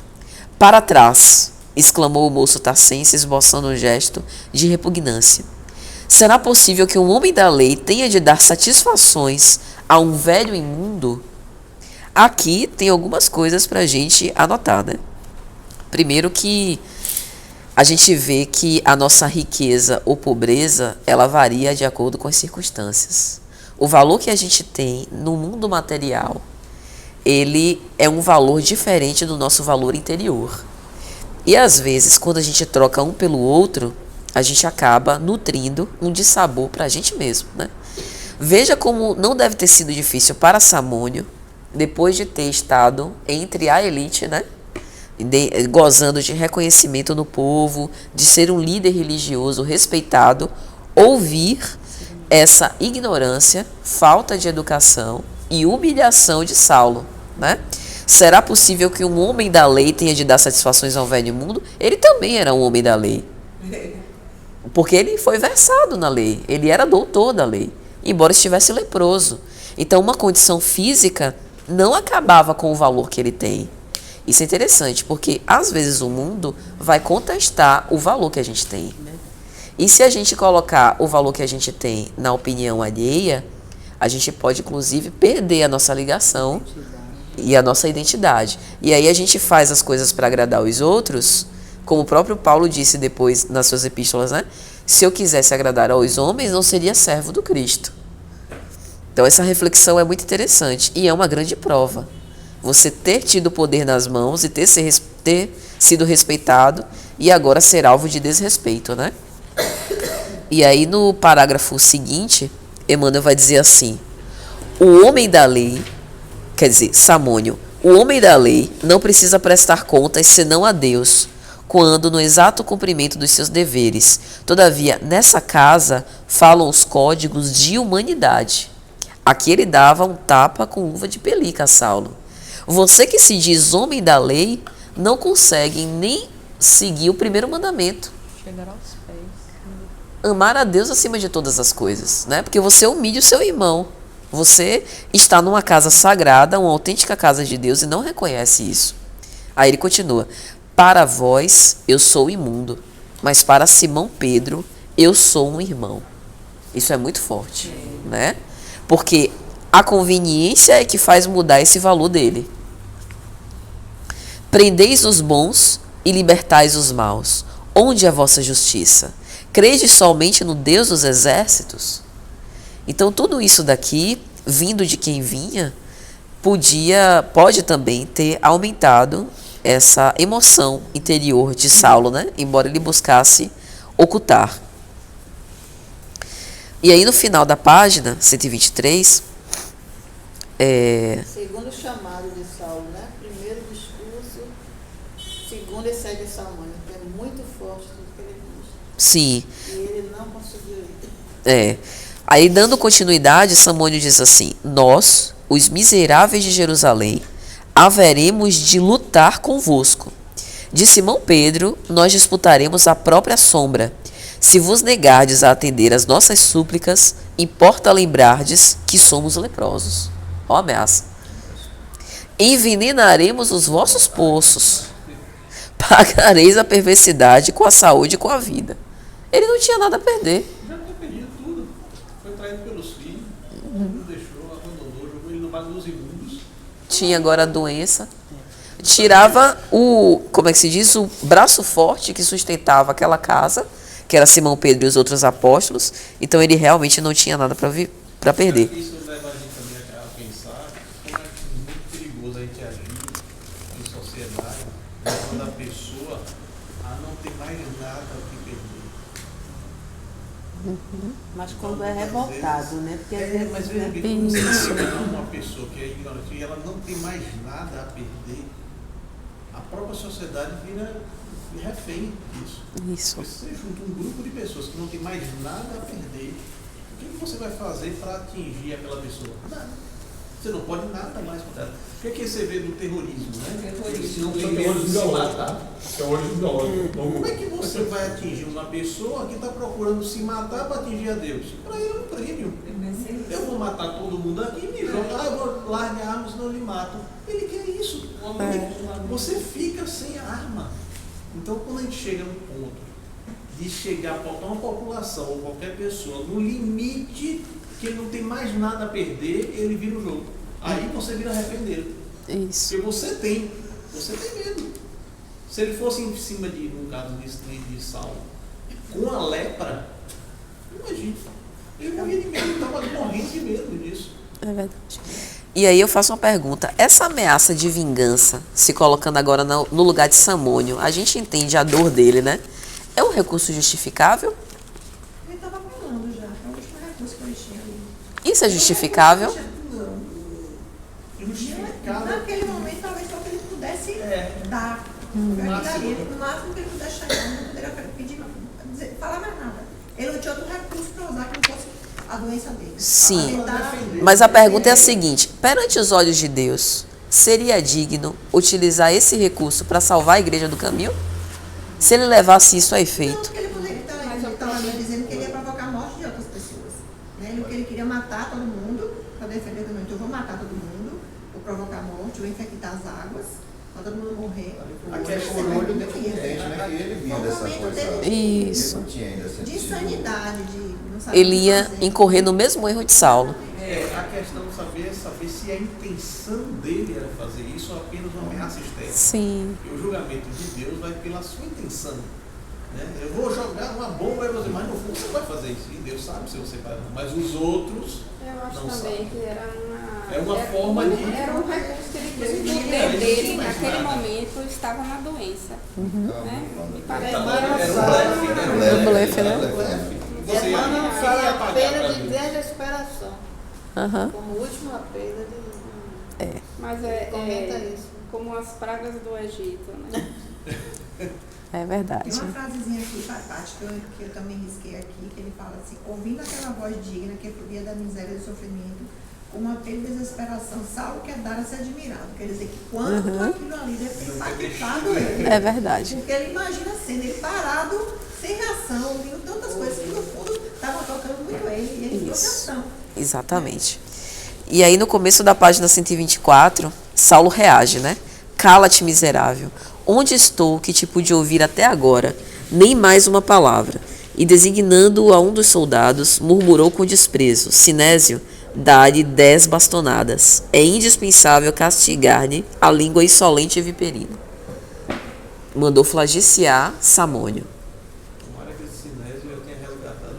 Para trás, exclamou o moço tarcense, esboçando um gesto de repugnância. Será possível que um homem da lei tenha de dar satisfações a um velho imundo? Aqui tem algumas coisas para a gente anotar, né? Primeiro que a gente vê que a nossa riqueza ou pobreza, ela varia de acordo com as circunstâncias. O valor que a gente tem no mundo material, ele é um valor diferente do nosso valor interior. E às vezes, quando a gente troca um pelo outro, a gente acaba nutrindo um dissabor para a gente mesmo, né? Veja como não deve ter sido difícil para Samônio, depois de ter estado entre a elite, né? Gozando de reconhecimento no povo, de ser um líder religioso respeitado, ouvir essa ignorância, falta de educação e humilhação de Saulo, né? Será possível que um homem da lei tenha de dar satisfações ao velho mundo? Ele também era um homem da lei, porque ele foi versado na lei, ele era doutor da lei, embora estivesse leproso. Então uma condição física não acabava com o valor que ele tem. Isso é interessante, porque às vezes o mundo vai contestar o valor que a gente tem. E se a gente colocar o valor que a gente tem na opinião alheia, a gente pode, inclusive, perder a nossa ligação e a nossa identidade. E aí a gente faz as coisas para agradar os outros, como o próprio Paulo disse depois nas suas epístolas, né? Se eu quisesse agradar aos homens, não seria servo do Cristo. Então essa reflexão é muito interessante e é uma grande prova. Você ter tido poder nas mãos e ter sido respeitado e agora ser alvo de desrespeito, né? E aí no parágrafo seguinte, Emmanuel vai dizer assim: o homem da lei, quer dizer, Samônio, o homem da lei não precisa prestar contas senão a Deus, quando no exato cumprimento dos seus deveres. Todavia, nessa casa falam os códigos de humanidade. Aqui ele dava um tapa com luva de pelica a Saulo. Você que se diz homem da lei, não consegue nem seguir o primeiro mandamento. Chegar aos pés. Amar a Deus acima de todas as coisas, né? Porque você humilha o seu irmão. Você está numa casa sagrada, uma autêntica casa de Deus e não reconhece isso. Aí ele continua: para vós eu sou imundo, mas para Simão Pedro eu sou um irmão. Isso é muito forte, né? Porque a conveniência é que faz mudar esse valor dele. Prendeis os bons e libertais os maus. Onde é a vossa justiça? Credes somente no Deus dos exércitos? Então tudo isso daqui, vindo de quem vinha, pode também ter aumentado essa emoção interior de Saulo, né? Embora ele buscasse ocultar. E aí no final da página 123, Segundo o chamado de Saulo, né? Primeiro discurso, segundo ele segue Samônio, que é muito forte tudo que ele diz. sim, E ele não conseguiu ir. Aí, dando continuidade, Samônio diz assim: nós, os miseráveis de Jerusalém, haveremos de lutar convosco. De Simão Pedro, nós disputaremos a própria sombra. Se vos negardes a atender às nossas súplicas, importa lembrardes que somos leprosos. Ó a ameaça. Envenenaremos os vossos poços. Pagareis a perversidade com a saúde e com a vida. Ele não tinha nada a perder. Já tinha perdido tudo. Foi traído pelos filhos, não deixou, abandonou, jogou ele no bar dos imundos. Tinha agora a doença. Tirava como é que se diz? O braço forte que sustentava aquela casa, que era Simão Pedro e os outros apóstolos. Então ele realmente não tinha nada para perder. Isso leva a gente também a pensar como é muito perigoso a gente agir em sociedade, quando a pessoa não tem mais nada a que perder. Mas quando é revoltado, né? Porque às vezes, Mas né? veja bem, quando você pegar uma pessoa que é ignorante e ela não tem mais nada a perder, a própria sociedade vira refém disso. Isso. Você junta um grupo de pessoas que não tem mais nada a perder, o que você vai fazer para atingir aquela pessoa? Nada. Você não pode nada mais contra ela. O que é que você vê do terrorismo, né? Se não tem medo de se matar. Como é que você vai atingir uma pessoa que está procurando se matar para atingir a Deus? Para ele é um prêmio. Eu vou matar todo mundo aqui e me jogar, eu vou largar a arma, senão eu lhe mato. Ele quer isso. Você fica sem arma. Então, quando a gente chega no ponto de chegar a botar uma população ou qualquer pessoa no limite que ele não tem mais nada a perder, ele vira o jogo. Aí você vira refém dele. Isso. Porque você tem medo. Se ele fosse em cima no caso de Saulo, com a lepra, imagina, ele morria de medo, ele estava morrendo de medo disso. É verdade. E aí eu faço uma pergunta: essa ameaça de vingança, se colocando agora no lugar de Samônio, a gente entende a dor dele, né? É um recurso justificável? Ele estava falando já, é o último recurso que ele tinha ali. Isso é justificável? Naquele momento, talvez só que ele pudesse dar. No máximo que ele pudesse chegar, não poderia pedir, falar mais nada. Ele não tinha outro recurso para usar que não fosse a doença dele. Sim, mas a pergunta é a seguinte: perante os olhos de Deus, seria digno utilizar esse recurso para salvar a igreja do caminho? Se ele levasse isso a efeito? Não, porque ele poderia estar ali dizendo que ele ia provocar a morte de outras pessoas. Né? Ele queria matar todo mundo para defender também. Então eu vou matar todo mundo. O provocar morte ou infectar as águas, para todo mundo morrer. A questão do olho independente, né? Que ele vinha dessa coisa. Isso. Ele não tinha ainda essa De sanidade, de não saber Ele o que ia fazer. incorrer no mesmo erro de Saulo. A questão de saber se a intenção dele era fazer isso ou apenas uma ameaça externa. Sim. E o julgamento de Deus vai pela sua intenção. Né? Eu vou jogar uma bomba em você, mas no fundo você vai fazer isso. E Deus sabe se você vai. Mas os outros Eu acho não também sabem. que era uma. É uma forma de. Era um recurso que ele teve. O poder dele, naquele momento, estava na doença. Né? Me parece que era Era um blefe, né? Um blefe, né? Você ia Emmanuel fala a apagar pena pra de mim. desesperação, Aham. como última pena de... Mas Comenta isso. como as pragas do Egito, né? É verdade. Tem uma frasezinha aqui, Paty, que eu também risquei aqui, que ele fala assim: ouvindo aquela voz digna que fluía da miséria e do sofrimento, com uma pena de desesperação, Saulo quedara-se admirado. Quer dizer que quanto aquilo ali deve ter impactado ele. É verdade. Porque ele imagina sendo ele parado, sem reação, ouvindo tantas coisas que no fundo estavam tocando muito ele, e ele ficou sem Isso. ação. Exatamente. E aí no começo da página 124, Saulo reage, né? Cala-te, miserável. Onde estou que te pude ouvir até agora? Nem mais uma palavra. E designando-o a um dos soldados, murmurou com desprezo: Sinésio, dá-lhe 10 bastonadas. É indispensável castigar-lhe a língua insolente e viperina. Mandou flagiciar Samônio. Tomara que esse Sinésio eu tenha resgatado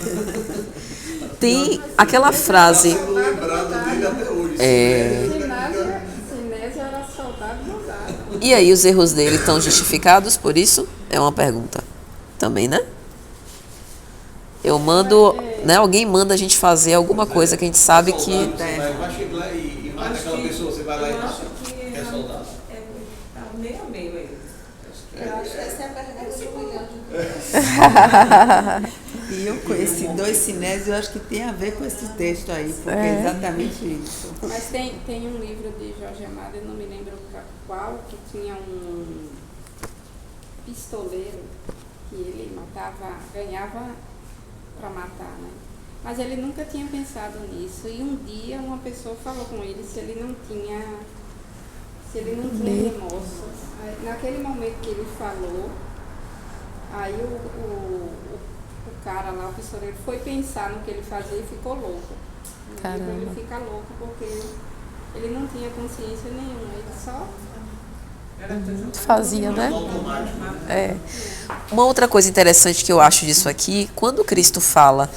tudo. Tem aquela frase. Sendo lembrado dele até hoje. Sinésio era soldado jogado. E aí, os erros dele estão justificados por isso? É uma pergunta. Também, né? Eu mando, né? Alguém manda a gente fazer alguma coisa que a gente sabe que... Você vai chegar lá e mata aquela pessoa, você vai lá e Eu mata. acho que É soldado. tá meio a meio aí. Eu acho que essa é a pergunta de milhão de E eu com esse 2 Sinés, eu acho que tem a ver com esse texto aí, porque é exatamente isso. Mas tem um livro de Jorge Amado, eu não me lembro qual, que tinha um pistoleiro que ele matava, ganhava para matar, né? Mas ele nunca tinha pensado nisso. E um dia uma pessoa falou com ele se ele não tinha remorso. Aí, naquele momento que ele falou, aí o cara lá, o pistoleiro, foi pensar no que ele fazia e ficou louco. Caramba. Ele fica louco porque ele não tinha consciência nenhuma, ele só... Fazia, né? É. Uma outra coisa interessante que eu acho disso aqui, quando Cristo fala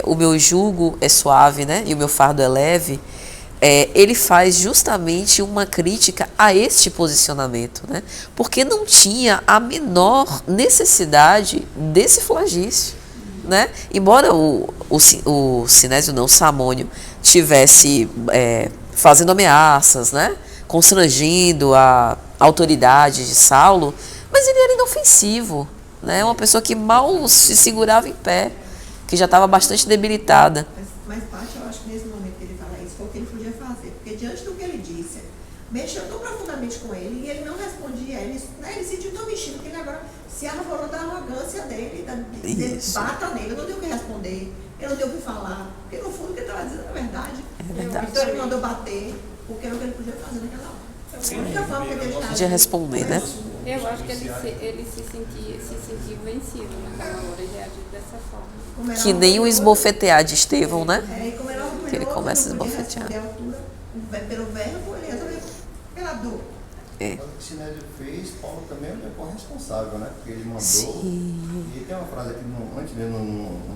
o meu jugo é suave, né? E o meu fardo é leve, ele faz justamente uma crítica a este posicionamento, né? Porque não tinha a menor necessidade desse flagício, né? Embora o Sinésio, não, Samônio, tivesse fazendo ameaças, né? Constrangindo a autoridade de Saulo, mas ele era inofensivo, né? Uma pessoa que mal se segurava em pé, que já estava bastante debilitada. Mas Paty, eu acho que nesse momento que ele fala isso, foi o que ele podia fazer. Porque diante do que ele disse, mexeu tão profundamente com ele, e ele não respondia, ele se sentiu tão mexido que ele agora se arvorou da arrogância dele, de dizer, bata nele, eu não tenho o que responder, eu não tenho o que falar, porque no fundo o que ele estava dizendo é verdade. É verdade. Então ele mandou bater, porque era o que ele podia fazer naquela hora. Então, a única forma que ele estava... Podia responder, né? Eu acho que ele se sentiu vencido naquela hora e reagiu dessa forma. Como era Que nem o orgulhoso, esbofetear de Estevão, né? e como era orgulhoso, Que ele começa a não podia esbofetear. responder à altura, pelo verbo, ele resolveu pela dor. Mas o que Sinésio fez, Paulo também é corresponsável, né? Porque ele mandou. Sim. E tem uma frase aqui, antes mesmo,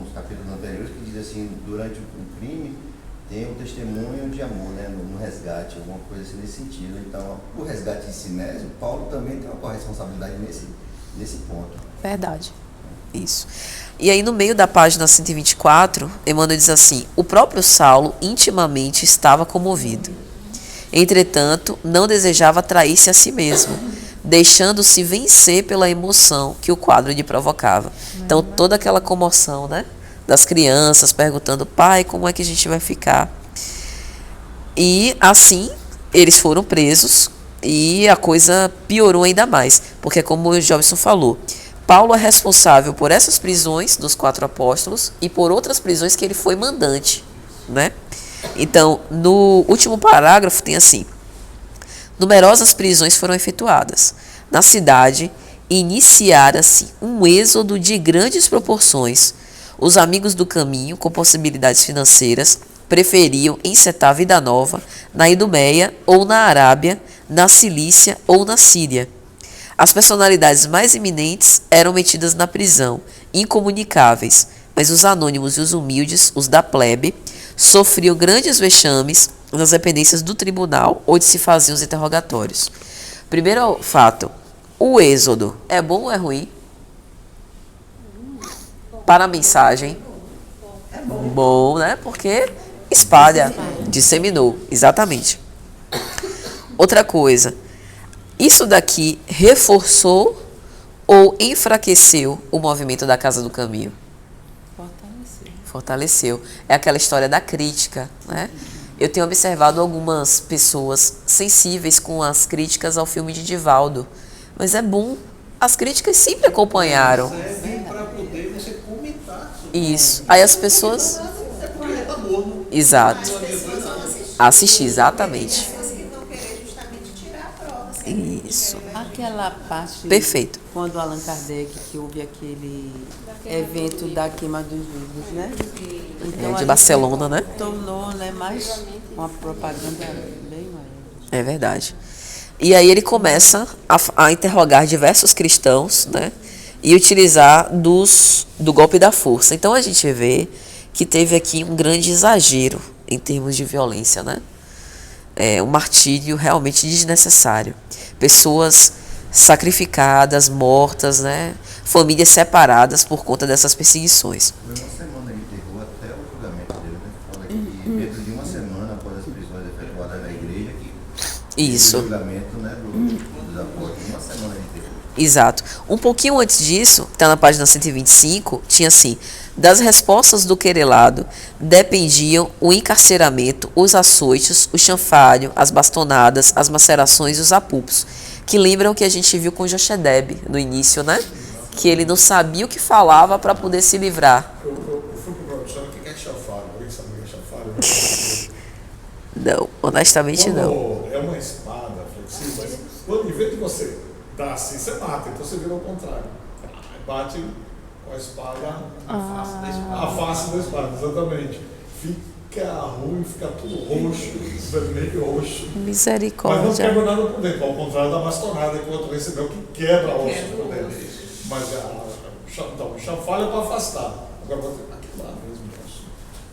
nos capítulos anteriores, que diz assim: durante o crime, tem um testemunho de amor, né? No resgate, alguma coisa assim nesse sentido. Então, o resgate de Sinésio, Paulo também tem uma corresponsabilidade nesse ponto. Verdade. Isso. E aí, no meio da página 124, Emmanuel diz assim: o próprio Saulo intimamente estava comovido. Entretanto, não desejava trair-se a si mesmo, deixando-se vencer pela emoção que o quadro lhe provocava. Então, toda aquela comoção, né? Das crianças perguntando: pai, como é que a gente vai ficar? E assim, eles foram presos e a coisa piorou ainda mais, porque como o Jobson falou, Paulo é responsável por essas prisões dos 4 apóstolos e por outras prisões que ele foi mandante, né? Então, no último parágrafo tem assim: numerosas prisões foram efetuadas. Na cidade, iniciara-se um êxodo de grandes proporções. Os amigos do caminho, com possibilidades financeiras, preferiam encetar vida nova na Idumeia ou na Arábia, na Cilícia ou na Síria. As personalidades mais eminentes eram metidas na prisão, incomunicáveis, mas os anônimos e os humildes, os da plebe, sofriam grandes vexames nas dependências do tribunal, onde se faziam os interrogatórios. Primeiro fato, o êxodo é bom ou é ruim? Para a mensagem, bom, né? Porque espalha, disseminou, exatamente. Outra coisa, isso daqui reforçou ou enfraqueceu o movimento da Casa do Caminho? Fortaleceu. É aquela história da crítica, né? Eu tenho observado algumas pessoas sensíveis com as críticas ao filme de Divaldo, mas é bom. As críticas sempre acompanharam. Serve para poder você comentar sobre Isso. Aí as pessoas... é porque tá morno. Exato. Assistir, exatamente. Isso. Aquela parte. Perfeito. Quando Allan Kardec, que houve aquele evento da queima dos livros, né? Então, De ali Barcelona, né? tornou, né, mais uma propaganda bem maior. É verdade. E aí ele começa a interrogar diversos cristãos, né? E utilizar do golpe da força. Então a gente vê que teve aqui um grande exagero em termos de violência, né? Um martírio realmente desnecessário. Pessoas sacrificadas, mortas, né? Famílias separadas por conta dessas perseguições. Foi uma semana de terror até o julgamento dele, né? Fala que dentro de uma semana após as prisões efetuadas na igreja, que Isso. o julgamento, né, dos apóstolos, uma semana de terror. Exato. Um pouquinho antes disso, está na página 125, tinha assim: das respostas do querelado dependiam o encarceramento, os açoites, o chanfalho, as bastonadas, as macerações e os apupos, que lembram que a gente viu com Jochedeb no início, né? Que ele não sabia o que falava para poder se livrar. Eu fui pro professor, o que é chanfalho? Alguém sabe o que é chanfalho? Não, honestamente não. É uma espada flexível, mas quando, em vez de você dar assim, você mata, então você vira ao contrário. Aí bate com a espada, a face da espada, exatamente. Fica ruim, fica tudo roxo, vermelho roxo. Mas não Misericórdia. quebra nada por dentro, ao contrário da bastonada que o outro recebeu, que quebra o osso por dentro. Mas o chanfalho é para afastar. Agora vou ter aqui lá mesmo.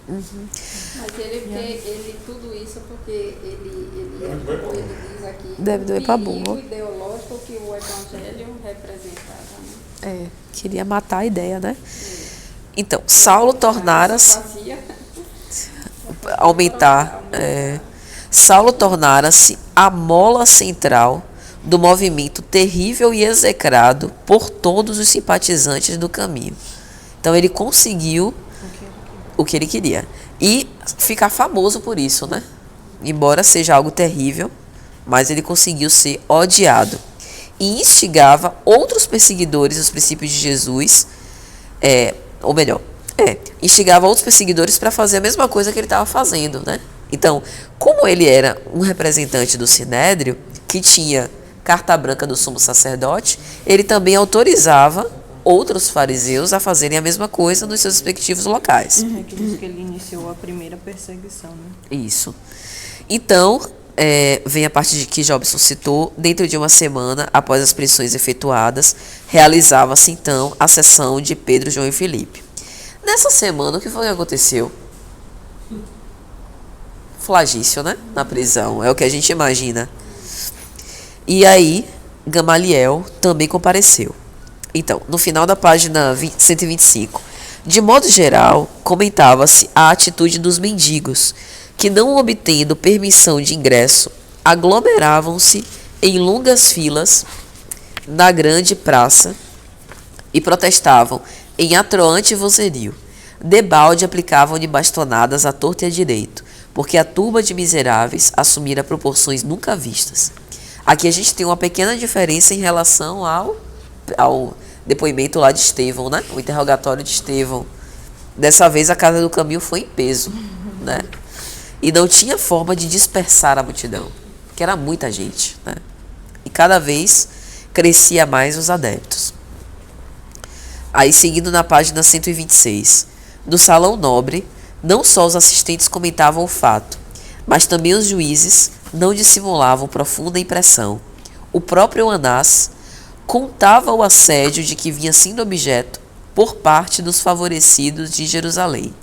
Mas ele tudo isso porque ele diz aqui Deve doer pra perigo burro. ideológico que o evangelho representava, né? Queria matar a ideia, né? Então, Saulo tornara-se... Saulo tornara-se a mola central do movimento terrível e execrado por todos os simpatizantes do caminho. Então ele conseguiu o que ele queria. E ficar famoso por isso, né? Embora seja algo terrível, mas ele conseguiu ser odiado. E instigava outros perseguidores dos princípios de Jesus, instigava outros perseguidores para fazer a mesma coisa que ele estava fazendo, né? Então, como ele era um representante do Sinédrio, que tinha carta branca do sumo sacerdote, ele também autorizava outros fariseus a fazerem a mesma coisa nos seus respectivos locais. É que diz que ele iniciou a primeira perseguição, né? Isso. Então, vem a parte de que Jobson citou: dentro de uma semana após as prisões efetuadas, realizava-se então a sessão de Pedro, João e Filipe. Nessa semana, o que foi que aconteceu? Flagício, né? Na prisão, é o que a gente imagina. E aí, Gamaliel também compareceu. Então, no final da página 125, de modo geral, comentava-se a atitude dos mendigos, que, não obtendo permissão de ingresso, aglomeravam-se em longas filas na grande praça e protestavam em atroante vozerio. Debalde aplicavam-lhe bastonadas à torta e à direito, porque a turba de miseráveis assumira proporções nunca vistas. Aqui a gente tem uma pequena diferença em relação ao depoimento lá de Estevão, né? O interrogatório de Estevão. Dessa vez a Casa do Caminho foi em peso, né? e não tinha forma de dispersar a multidão, que era muita gente, né? E cada vez crescia mais os adeptos. Aí, seguindo na página 126, no salão nobre, não só os assistentes comentavam o fato, mas também os juízes não dissimulavam profunda impressão. O próprio Anás contava o assédio de que vinha sendo objeto por parte dos favorecidos de Jerusalém.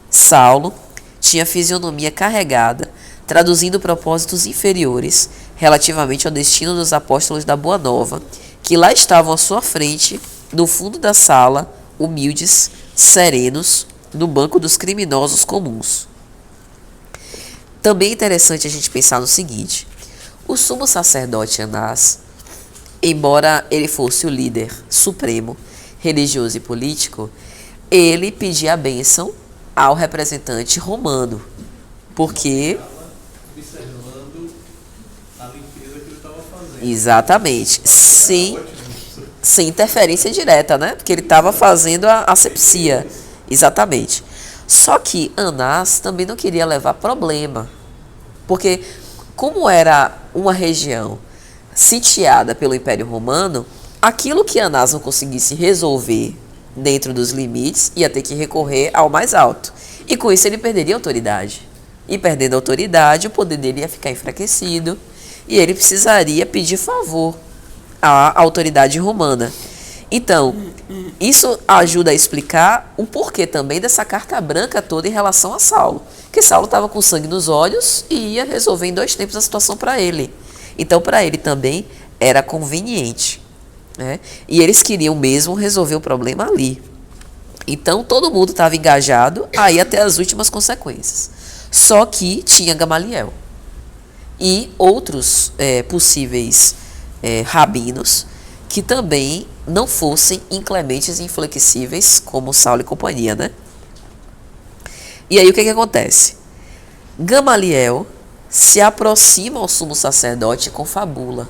Saulo tinha fisionomia carregada, traduzindo propósitos inferiores relativamente ao destino dos apóstolos da Boa Nova, que lá estavam à sua frente, no fundo da sala, humildes, serenos, no banco dos criminosos comuns. Também é interessante a gente pensar no seguinte: o sumo sacerdote Anás, embora ele fosse o líder supremo, religioso e político, ele pedia a bênção ao representante romano, porque observando a limpeza que ele estava fazendo. Exatamente, sem interferência direta, né? Porque ele estava fazendo a asepsia. Exatamente. Só que Anás também não queria levar problema, porque como era uma região sitiada pelo Império Romano, aquilo que Anás não conseguisse resolver dentro dos limites ia ter que recorrer ao mais alto. E com isso ele perderia a autoridade. E perdendo a autoridade, o poder dele ia ficar enfraquecido e ele precisaria pedir favor à autoridade romana. Então, isso ajuda a explicar o porquê também dessa carta branca toda em relação a Saulo. Porque Saulo estava com sangue nos olhos e ia resolver em 2 tempos a situação para ele. Então, para ele também era conveniente, né? E eles queriam mesmo resolver o problema ali. Então, todo mundo estava engajado aí até as últimas consequências. Só que tinha Gamaliel e outros possíveis rabinos que também não fossem inclementes e inflexíveis como Saulo e companhia, né? E aí o que acontece? Gamaliel se aproxima ao sumo sacerdote com fabula,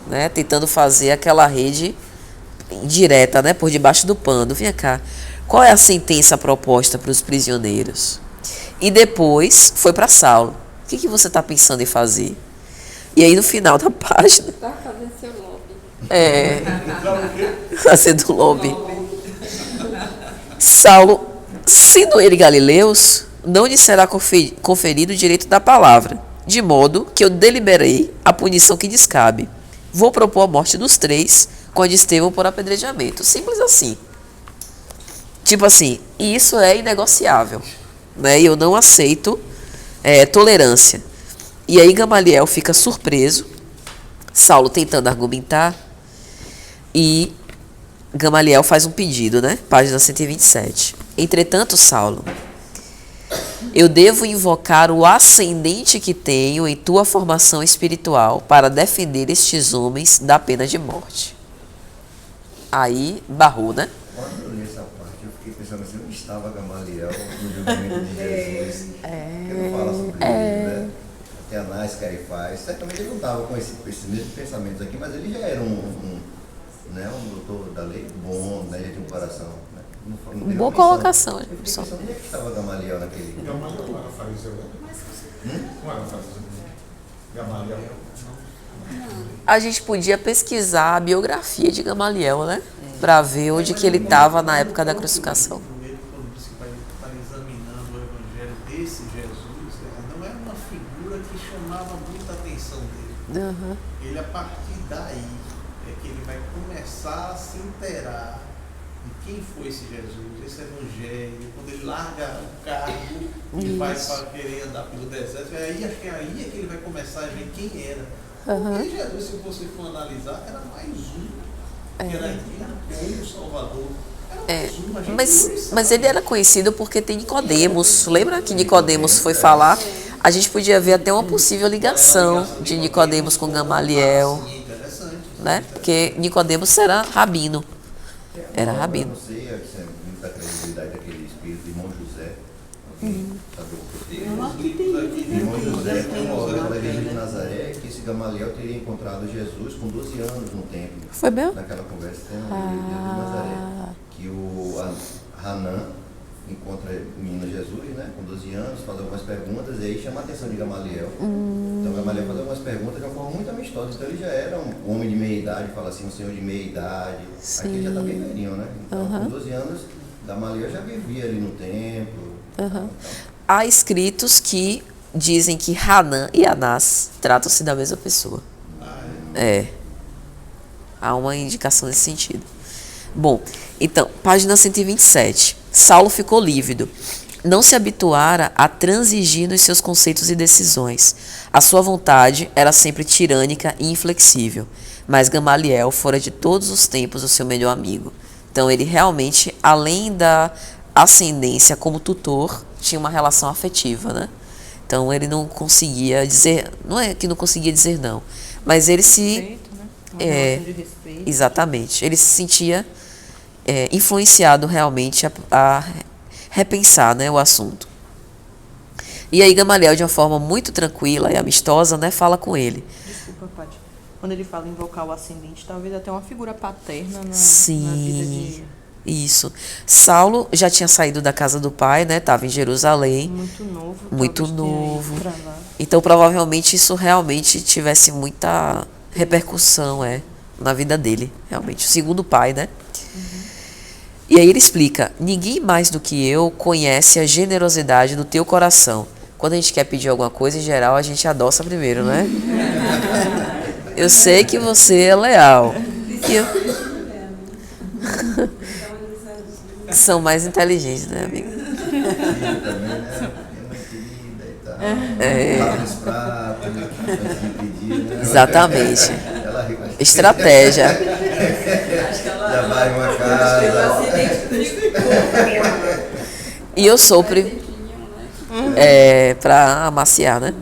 né? Tentando fazer aquela rede indireta, né? Por debaixo do pano. Vem cá, qual é a sentença proposta para os prisioneiros? E depois foi para Saulo. O que você está pensando em fazer? E aí no final da página... Está fazendo seu lobby. Fazendo lobby. Saulo, sendo ele galileus, não lhe será conferido o direito da palavra, de modo que eu deliberei a punição que lhes cabe. Vou propor a morte dos 3, com a de Estevão por apedrejamento. Simples assim. Tipo assim, isso é inegociável, né? E eu não aceito tolerância. E aí Gamaliel fica surpreso, Saulo tentando argumentar, e Gamaliel faz um pedido, né? Página 127. Entretanto, Saulo, eu devo invocar o ascendente que tenho em tua formação espiritual para defender estes homens da pena de morte. Aí, barrou, né? Quando eu li essa parte, eu fiquei pensando assim, onde estava Gamaliel no julgamento de Jesus? Ele não fala sobre isso, né? Até Anás, Caifás, certamente ele não estava com esse mesmo pensamento aqui, mas ele já era um doutor da lei bom, né? Ele tinha um coração, né? Boa colocação. Eu fiquei pensando, onde é que estava Gamaliel naquele... Gamaliel não era fariseu, né? Não era fariseu. Gamaliel. A gente podia pesquisar a biografia de Gamaliel, né? Para ver onde que ele estava na época da crucificação. Quando você vai examinando o evangelho desse Jesus, não é uma figura que chamava muita atenção dele. Uhum. Ele, a partir daí, é que ele vai começar a se inteirar de quem foi esse Jesus, esse evangelho, quando ele larga o cargo e vai para querer andar pelo deserto, acho que aí é que ele vai começar a ver quem era. Porque Jesus, se você for analisar, era mais um, que era o Salvador. Mas ele era conhecido porque tem Nicodemos. Lembra que Nicodemos foi falar? A gente podia ver até uma possível ligação de Nicodemos com Gamaliel, né? Porque Nicodemos era rabino. Era rabino. Eu não sei se é muita credibilidade daquele espírito de irmão José. Sabe o que irmão José tem uma obra da igreja de Nazaré que esse Gamaliel teria encontrado Jesus com 12 anos no templo. Foi mesmo? Naquela conversa tem uma igreja de Nazaré. Que o Hanan, encontra o menino Jesus, né, com 12 anos, faz algumas perguntas, e aí chama a atenção de Gamaliel. Então Gamaliel faz algumas perguntas de uma forma muito amistosa. Então ele já era um homem de meia idade, fala assim, um senhor de meia idade. Sim. Aqui ele já está bem velhinho, né? Então com 12 anos, Gamaliel já vivia ali no templo. Então, Há escritos que dizem que Hanã e Anás tratam-se da mesma pessoa. Há uma indicação nesse sentido. Bom, então, página 127. Saulo ficou lívido. Não se habituara a transigir nos seus conceitos e decisões. A sua vontade era sempre tirânica e inflexível. Mas Gamaliel fora de todos os tempos o seu melhor amigo. Então ele realmente, além da ascendência como tutor, tinha uma relação afetiva, né? Então ele não conseguia dizer, não é que não conseguia dizer não, mas ele se... Respeito, né? Uma relação de respeito. Exatamente. Ele se sentia influenciado realmente a repensar, né, o assunto. E aí Gamaliel, de uma forma muito tranquila e amistosa, né, fala com ele. Desculpa, Paty. Quando ele fala em invocar o ascendente, talvez até uma figura paterna na Sim, vida de... isso. Saulo já tinha saído da casa do pai, né, estava em Jerusalém. Muito novo. Muito talvez tenha ido novo. pra lá. Então, provavelmente, isso realmente tivesse muita repercussão, na vida dele, realmente. O segundo pai, né? E aí ele explica, ninguém mais do que eu conhece a generosidade do teu coração. Quando a gente quer pedir alguma coisa, em geral, a gente adoça primeiro, né? Eu sei que você é leal. São mais inteligentes, né, amiga? Exatamente. Estratégia. Já vai uma casa. E eu sou para amaciar, né?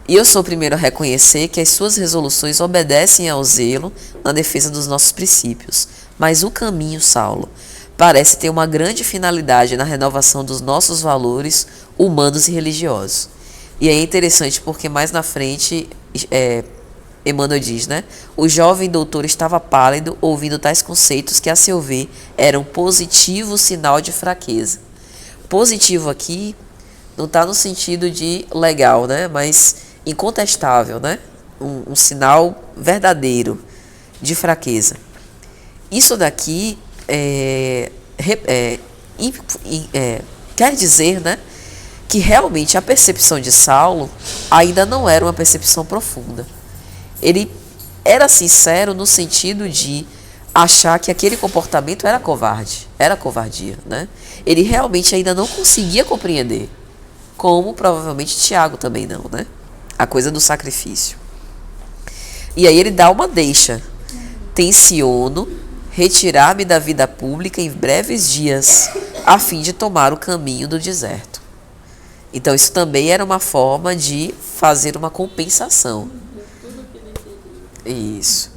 E eu sou o primeiro a reconhecer que as suas resoluções obedecem ao zelo na defesa dos nossos princípios. Mas o caminho, Saulo, parece ter uma grande finalidade na renovação dos nossos valores humanos e religiosos. E é interessante porque mais na frente, Emmanuel diz, né? O jovem doutor estava pálido, ouvindo tais conceitos que, a seu ver, eram positivo sinal de fraqueza. Positivo aqui não está no sentido de legal, né? Mas incontestável, né? Um sinal verdadeiro de fraqueza. Isso daqui quer dizer, né, que realmente a percepção de Saulo ainda não era uma percepção profunda. Ele era sincero no sentido de achar que aquele comportamento era covardia, né? Ele realmente ainda não conseguia compreender, como provavelmente Tiago também não, né? A coisa do sacrifício. E aí ele dá uma deixa. Tenciono retirar-me da vida pública em breves dias, a fim de tomar o caminho do deserto. Então isso também era uma forma de fazer uma compensação. Isso.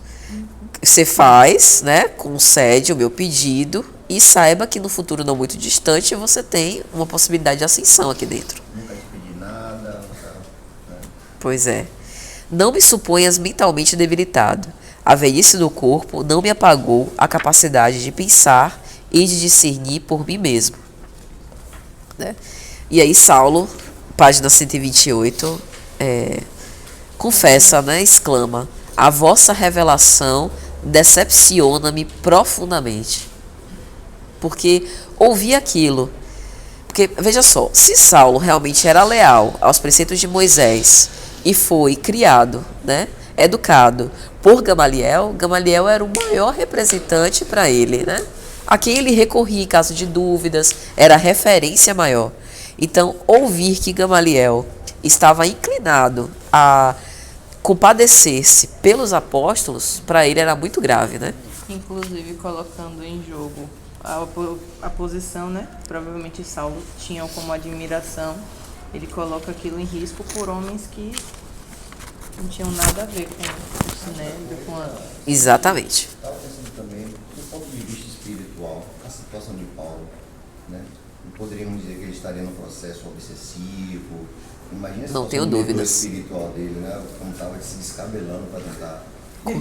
Você faz, né, concede o meu pedido e saiba que no futuro não muito distante você tem uma possibilidade de ascensão aqui dentro. Nunca te pedi nada. Pois é. Não me suponhas mentalmente debilitado. A velhice do corpo não me apagou a capacidade de pensar e de discernir por mim mesmo. Né? E aí Saulo, página 128, confessa, né, exclama: a vossa revelação decepciona-me profundamente. Porque ouvi aquilo. Porque, veja só, se Saulo realmente era leal aos preceitos de Moisés e foi criado, né, educado por Gamaliel, Gamaliel era o maior representante para ele, né? A quem ele recorria em caso de dúvidas, era a referência maior. Então, ouvir que Gamaliel estava inclinado a compadecer-se pelos apóstolos, para ele era muito grave, né? Inclusive colocando em jogo a posição, né? Provavelmente Saulo tinha como admiração. Ele coloca aquilo em risco por homens que não tinham nada a ver com o Sinédrio, com a... Exatamente. Estava pensando também, do ponto de vista espiritual, a situação de Paulo, né? Poderíamos dizer que ele estaria num processo obsessivo. Imagina a situação espiritual dele, né? Como estava se descabelando para tentar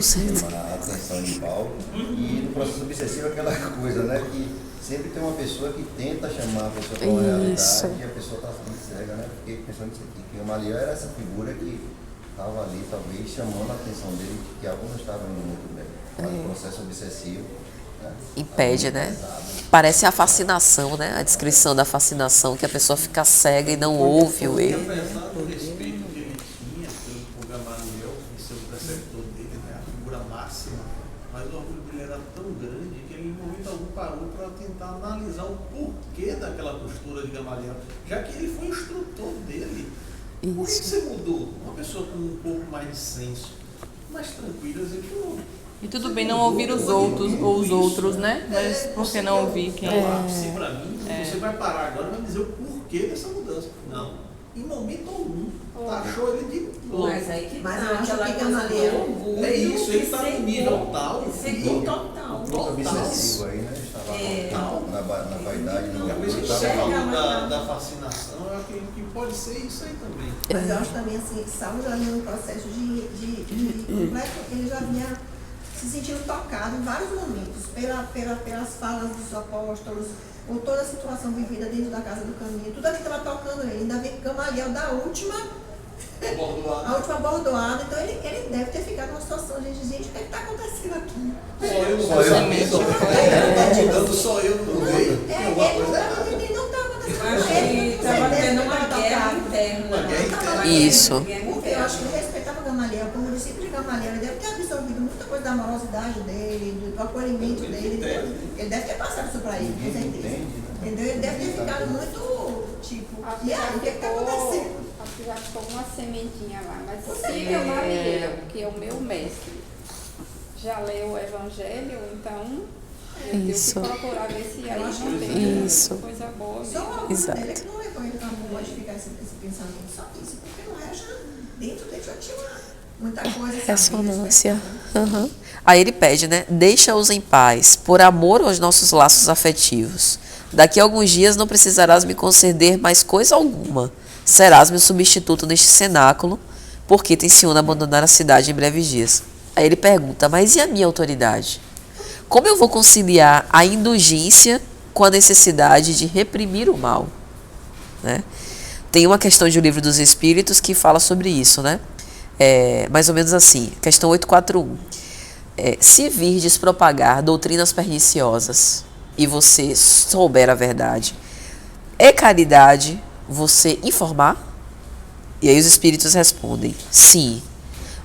chamar a atenção de Paulo. E no processo obsessivo aquela coisa, né? Que sempre tem uma pessoa que tenta chamar a pessoa para uma realidade e a pessoa está sendo cega, né? Fiquei pensando nisso aqui, que Gamaliel era essa figura que estava ali, talvez, chamando a atenção dele de que algo não estava indo muito bem. Um processo obsessivo. Né? Impede, né? Parece a fascinação, né? A descrição da fascinação, que a pessoa fica cega e não ouve o erro. Apesar do respeito que ele tinha por Gamaliel, e seu preceptor dele, né? A figura máxima, mas o orgulho dele era tão grande que ele, em momento algum, parou para tentar analisar o porquê daquela postura de Gamaliel, já que ele foi instrutor dele. Por que você mudou? Uma pessoa com um pouco mais de senso, mais tranquila, ele E tudo bem não ouvir os outros, né? Mas por que não ouvir quem é o ápice para mim. Você vai parar agora e vai dizer o porquê dessa mudança. Não. Em momento algum. Achou ele de louco. Mas aí que Mas tá, eu acho aquela que coisa Gamaliel do orgulho. É isso, ele está no secou, nível tal. Secou total. Obsessivo aí, né? Estava na vaidade. A pessoa que você falou da fascinação, eu acredito que pode ser isso aí também. Mas eu acho também assim, Saulo já vinha num processo de completo, ele já vinha se sentindo tocado em vários momentos, pelas falas dos apóstolos, ou toda a situação vivida dentro da casa do caminho, tudo aquilo estava tocando ele. Ainda vem Gamaliel da última bordoada, então ele deve ter ficado numa situação de gente, o que está acontecendo aqui? Só eu no meio. Ele não estava acontecendo. Ele estava tendo uma guerra interna. Isso. Porque eu acho que ele respeitava Gamaliel, como discípulo de Gamaliel, ele deve ter absorvido muita coisa da amorosidade dele, do acolhimento dele. Ele deve ter passado isso para ele, com certeza. Entendeu? Ele deve ter ficado muito, tipo, e aí, o que está acontecendo? Acho que já ficou uma sementinha lá, mas se Gamaliel, que é o meu mestre, já leu o Evangelho, então eu tenho que procurar ver se aí não tem coisa boa mesmo. Só o orgulho dele que não levou ele a modificar esse pensamento, só isso, porque não é já dentro dele já tinha muita coisa. Ressonância. Aí ele pede, né? Deixa-os em paz, por amor aos nossos laços afetivos. Daqui a alguns dias não precisarás me conceder mais coisa alguma. Serás meu substituto neste cenáculo, porque tenciona abandonar a cidade em breves dias. Aí ele pergunta, mas e a minha autoridade? Como eu vou conciliar a indulgência com a necessidade de reprimir o mal? Né? Tem uma questão de O Livro dos Espíritos que fala sobre isso, né? Mais ou menos assim, questão 841. Se virdes propagar doutrinas perniciosas e você souber a verdade, é caridade você informar? E aí os espíritos respondem, sim,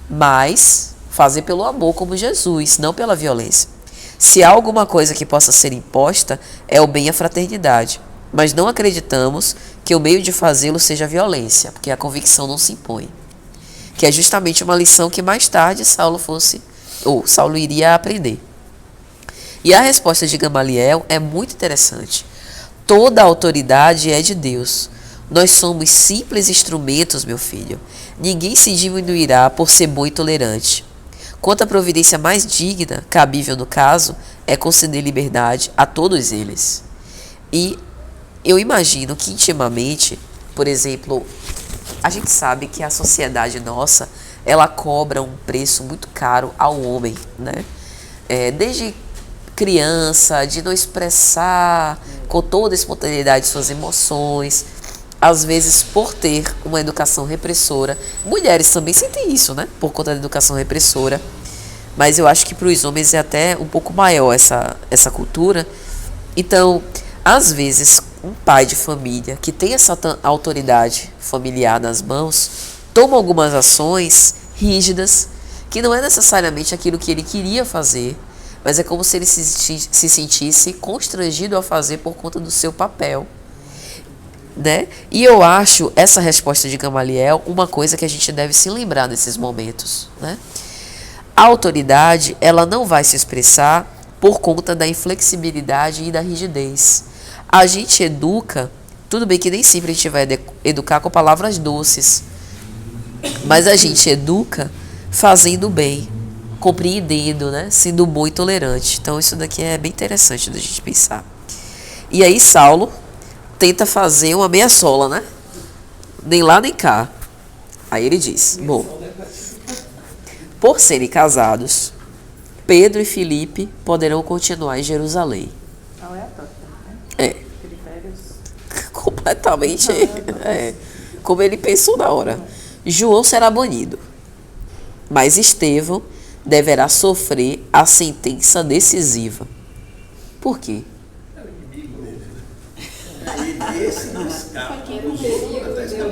mas fazer pelo amor como Jesus, não pela violência. Se há alguma coisa que possa ser imposta, é o bem à fraternidade, mas não acreditamos que o meio de fazê-lo seja a violência, porque a convicção não se impõe. Que é justamente uma lição que mais tarde Saulo iria aprender. E a resposta de Gamaliel é muito interessante. Toda a autoridade é de Deus. Nós somos simples instrumentos, meu filho. Ninguém se diminuirá por ser bom e tolerante. Quanto à providência mais digna, cabível no caso, é conceder liberdade a todos eles. E eu imagino que intimamente, por exemplo, a gente sabe que a sociedade nossa, ela cobra um preço muito caro ao homem, né? Desde criança, de não expressar com toda a espontaneidade suas emoções, às vezes por ter uma educação repressora. Mulheres também sentem isso, né? Por conta da educação repressora. Mas eu acho que para os homens é até um pouco maior essa cultura. Então, às vezes, um pai de família que tem essa autoridade familiar nas mãos, toma algumas ações rígidas, que não é necessariamente aquilo que ele queria fazer, mas é como se ele se sentisse constrangido a fazer por conta do seu papel. Né? E eu acho essa resposta de Gamaliel uma coisa que a gente deve se lembrar nesses momentos. Né? A autoridade, ela não vai se expressar por conta da inflexibilidade e da rigidez. A gente educa, tudo bem que nem sempre a gente vai educar com palavras doces, mas a gente educa fazendo bem, compreendendo, né? Sendo bom e tolerante. Então isso daqui é bem interessante da gente pensar. E aí Saulo tenta fazer uma meia sola, né? Nem lá nem cá. Aí ele diz, bom, por serem casados, Pedro e Filipe poderão continuar em Jerusalém. Completamente. Como ele pensou na hora. João será banido, mas Estevão deverá sofrer a sentença decisiva. Por quê?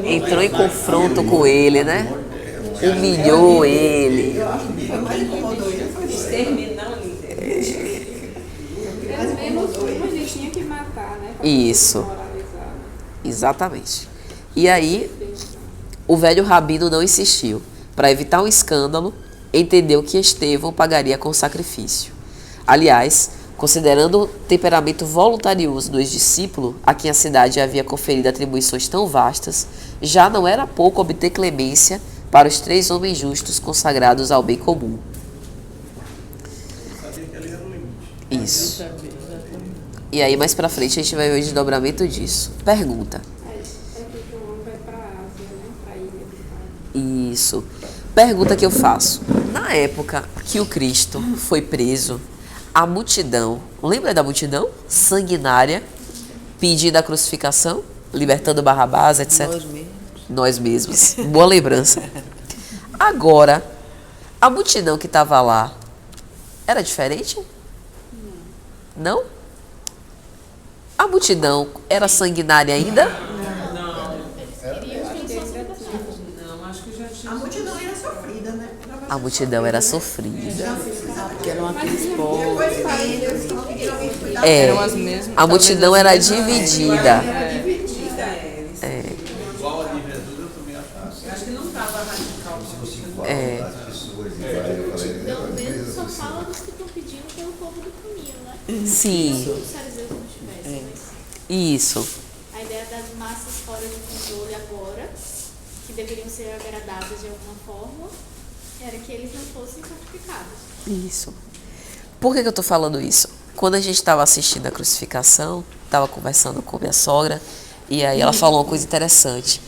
Entrou em confronto com ele, né? Humilhou ele. Pelo menos uma gente tinha que matar, né? Isso. Exatamente. E aí, o velho rabino não insistiu. Para evitar um escândalo, entendeu que Estevão pagaria com sacrifício. Aliás, considerando o temperamento voluntarioso do ex-discípulo, a quem a cidade havia conferido atribuições tão vastas, já não era pouco obter clemência para os 3 homens justos consagrados ao bem comum. Isso. E aí, mais pra frente, a gente vai ver o desdobramento disso. Pergunta. Porque o homem vai pra Ásia, né? Pra ilha. Isso. Pergunta que eu faço. Na época que o Cristo foi preso, a multidão, lembra da multidão? Sanguinária, pedindo a crucificação, libertando Barrabás, etc. Nós mesmos. Boa lembrança. Agora, a multidão que estava lá era diferente? Não? A multidão era sanguinária ainda? A multidão era sofrida, né? A multidão era sofrida. Que eram aqueles povos. Eram as mesmas. A multidão era dividida. Igual a de Jesus, eu também acho. Acho que não estava radical. As pessoas e vai, eu falei, Pelo menos só fala dos que estão pedindo pelo povo do caminho, né? Sim. Não os fariseus não tivessem, mas Isso. a ideia das massas fora de controle agora, que deveriam ser agradadas de alguma forma, era que eles não fossem sacrificados. Isso. Por que eu tô falando isso? Quando a gente estava assistindo a crucificação, estava conversando com minha sogra, e aí ela falou uma coisa interessante.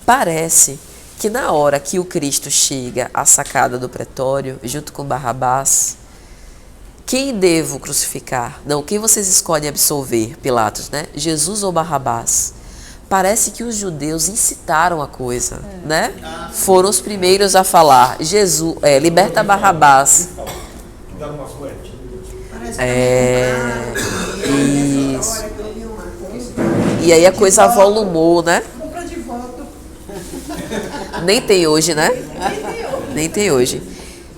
Parece que na hora que o Cristo chega à sacada do pretório, junto com Barrabás, quem devo crucificar? Não, quem vocês escolhem absolver, Pilatos, né? Jesus ou Barrabás? Parece que os judeus incitaram a coisa, né? Foram os primeiros a falar, Jesus, liberta Barrabás. Dá umas moedinhas. Isso. E aí a coisa avolumou, né? Compra de voto. Nem tem hoje, né? Nem tem hoje.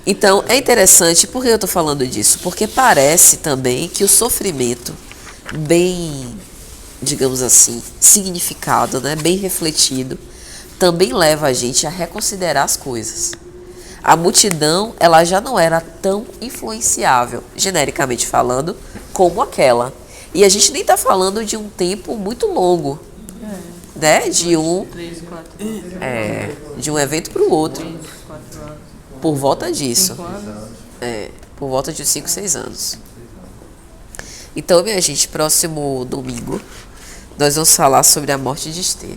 Então, é interessante, por que eu estou falando disso? Porque parece também que o sofrimento bem, digamos assim, significado, né? Bem refletido, também leva a gente a reconsiderar as coisas. A multidão, ela já não era tão influenciável, genericamente falando, como aquela. E a gente nem está falando de um tempo muito longo, né? De um evento para o outro. Por volta disso. Por volta de 5, 6 anos. Então, minha gente, próximo domingo, nós vamos falar sobre a morte de Estevão.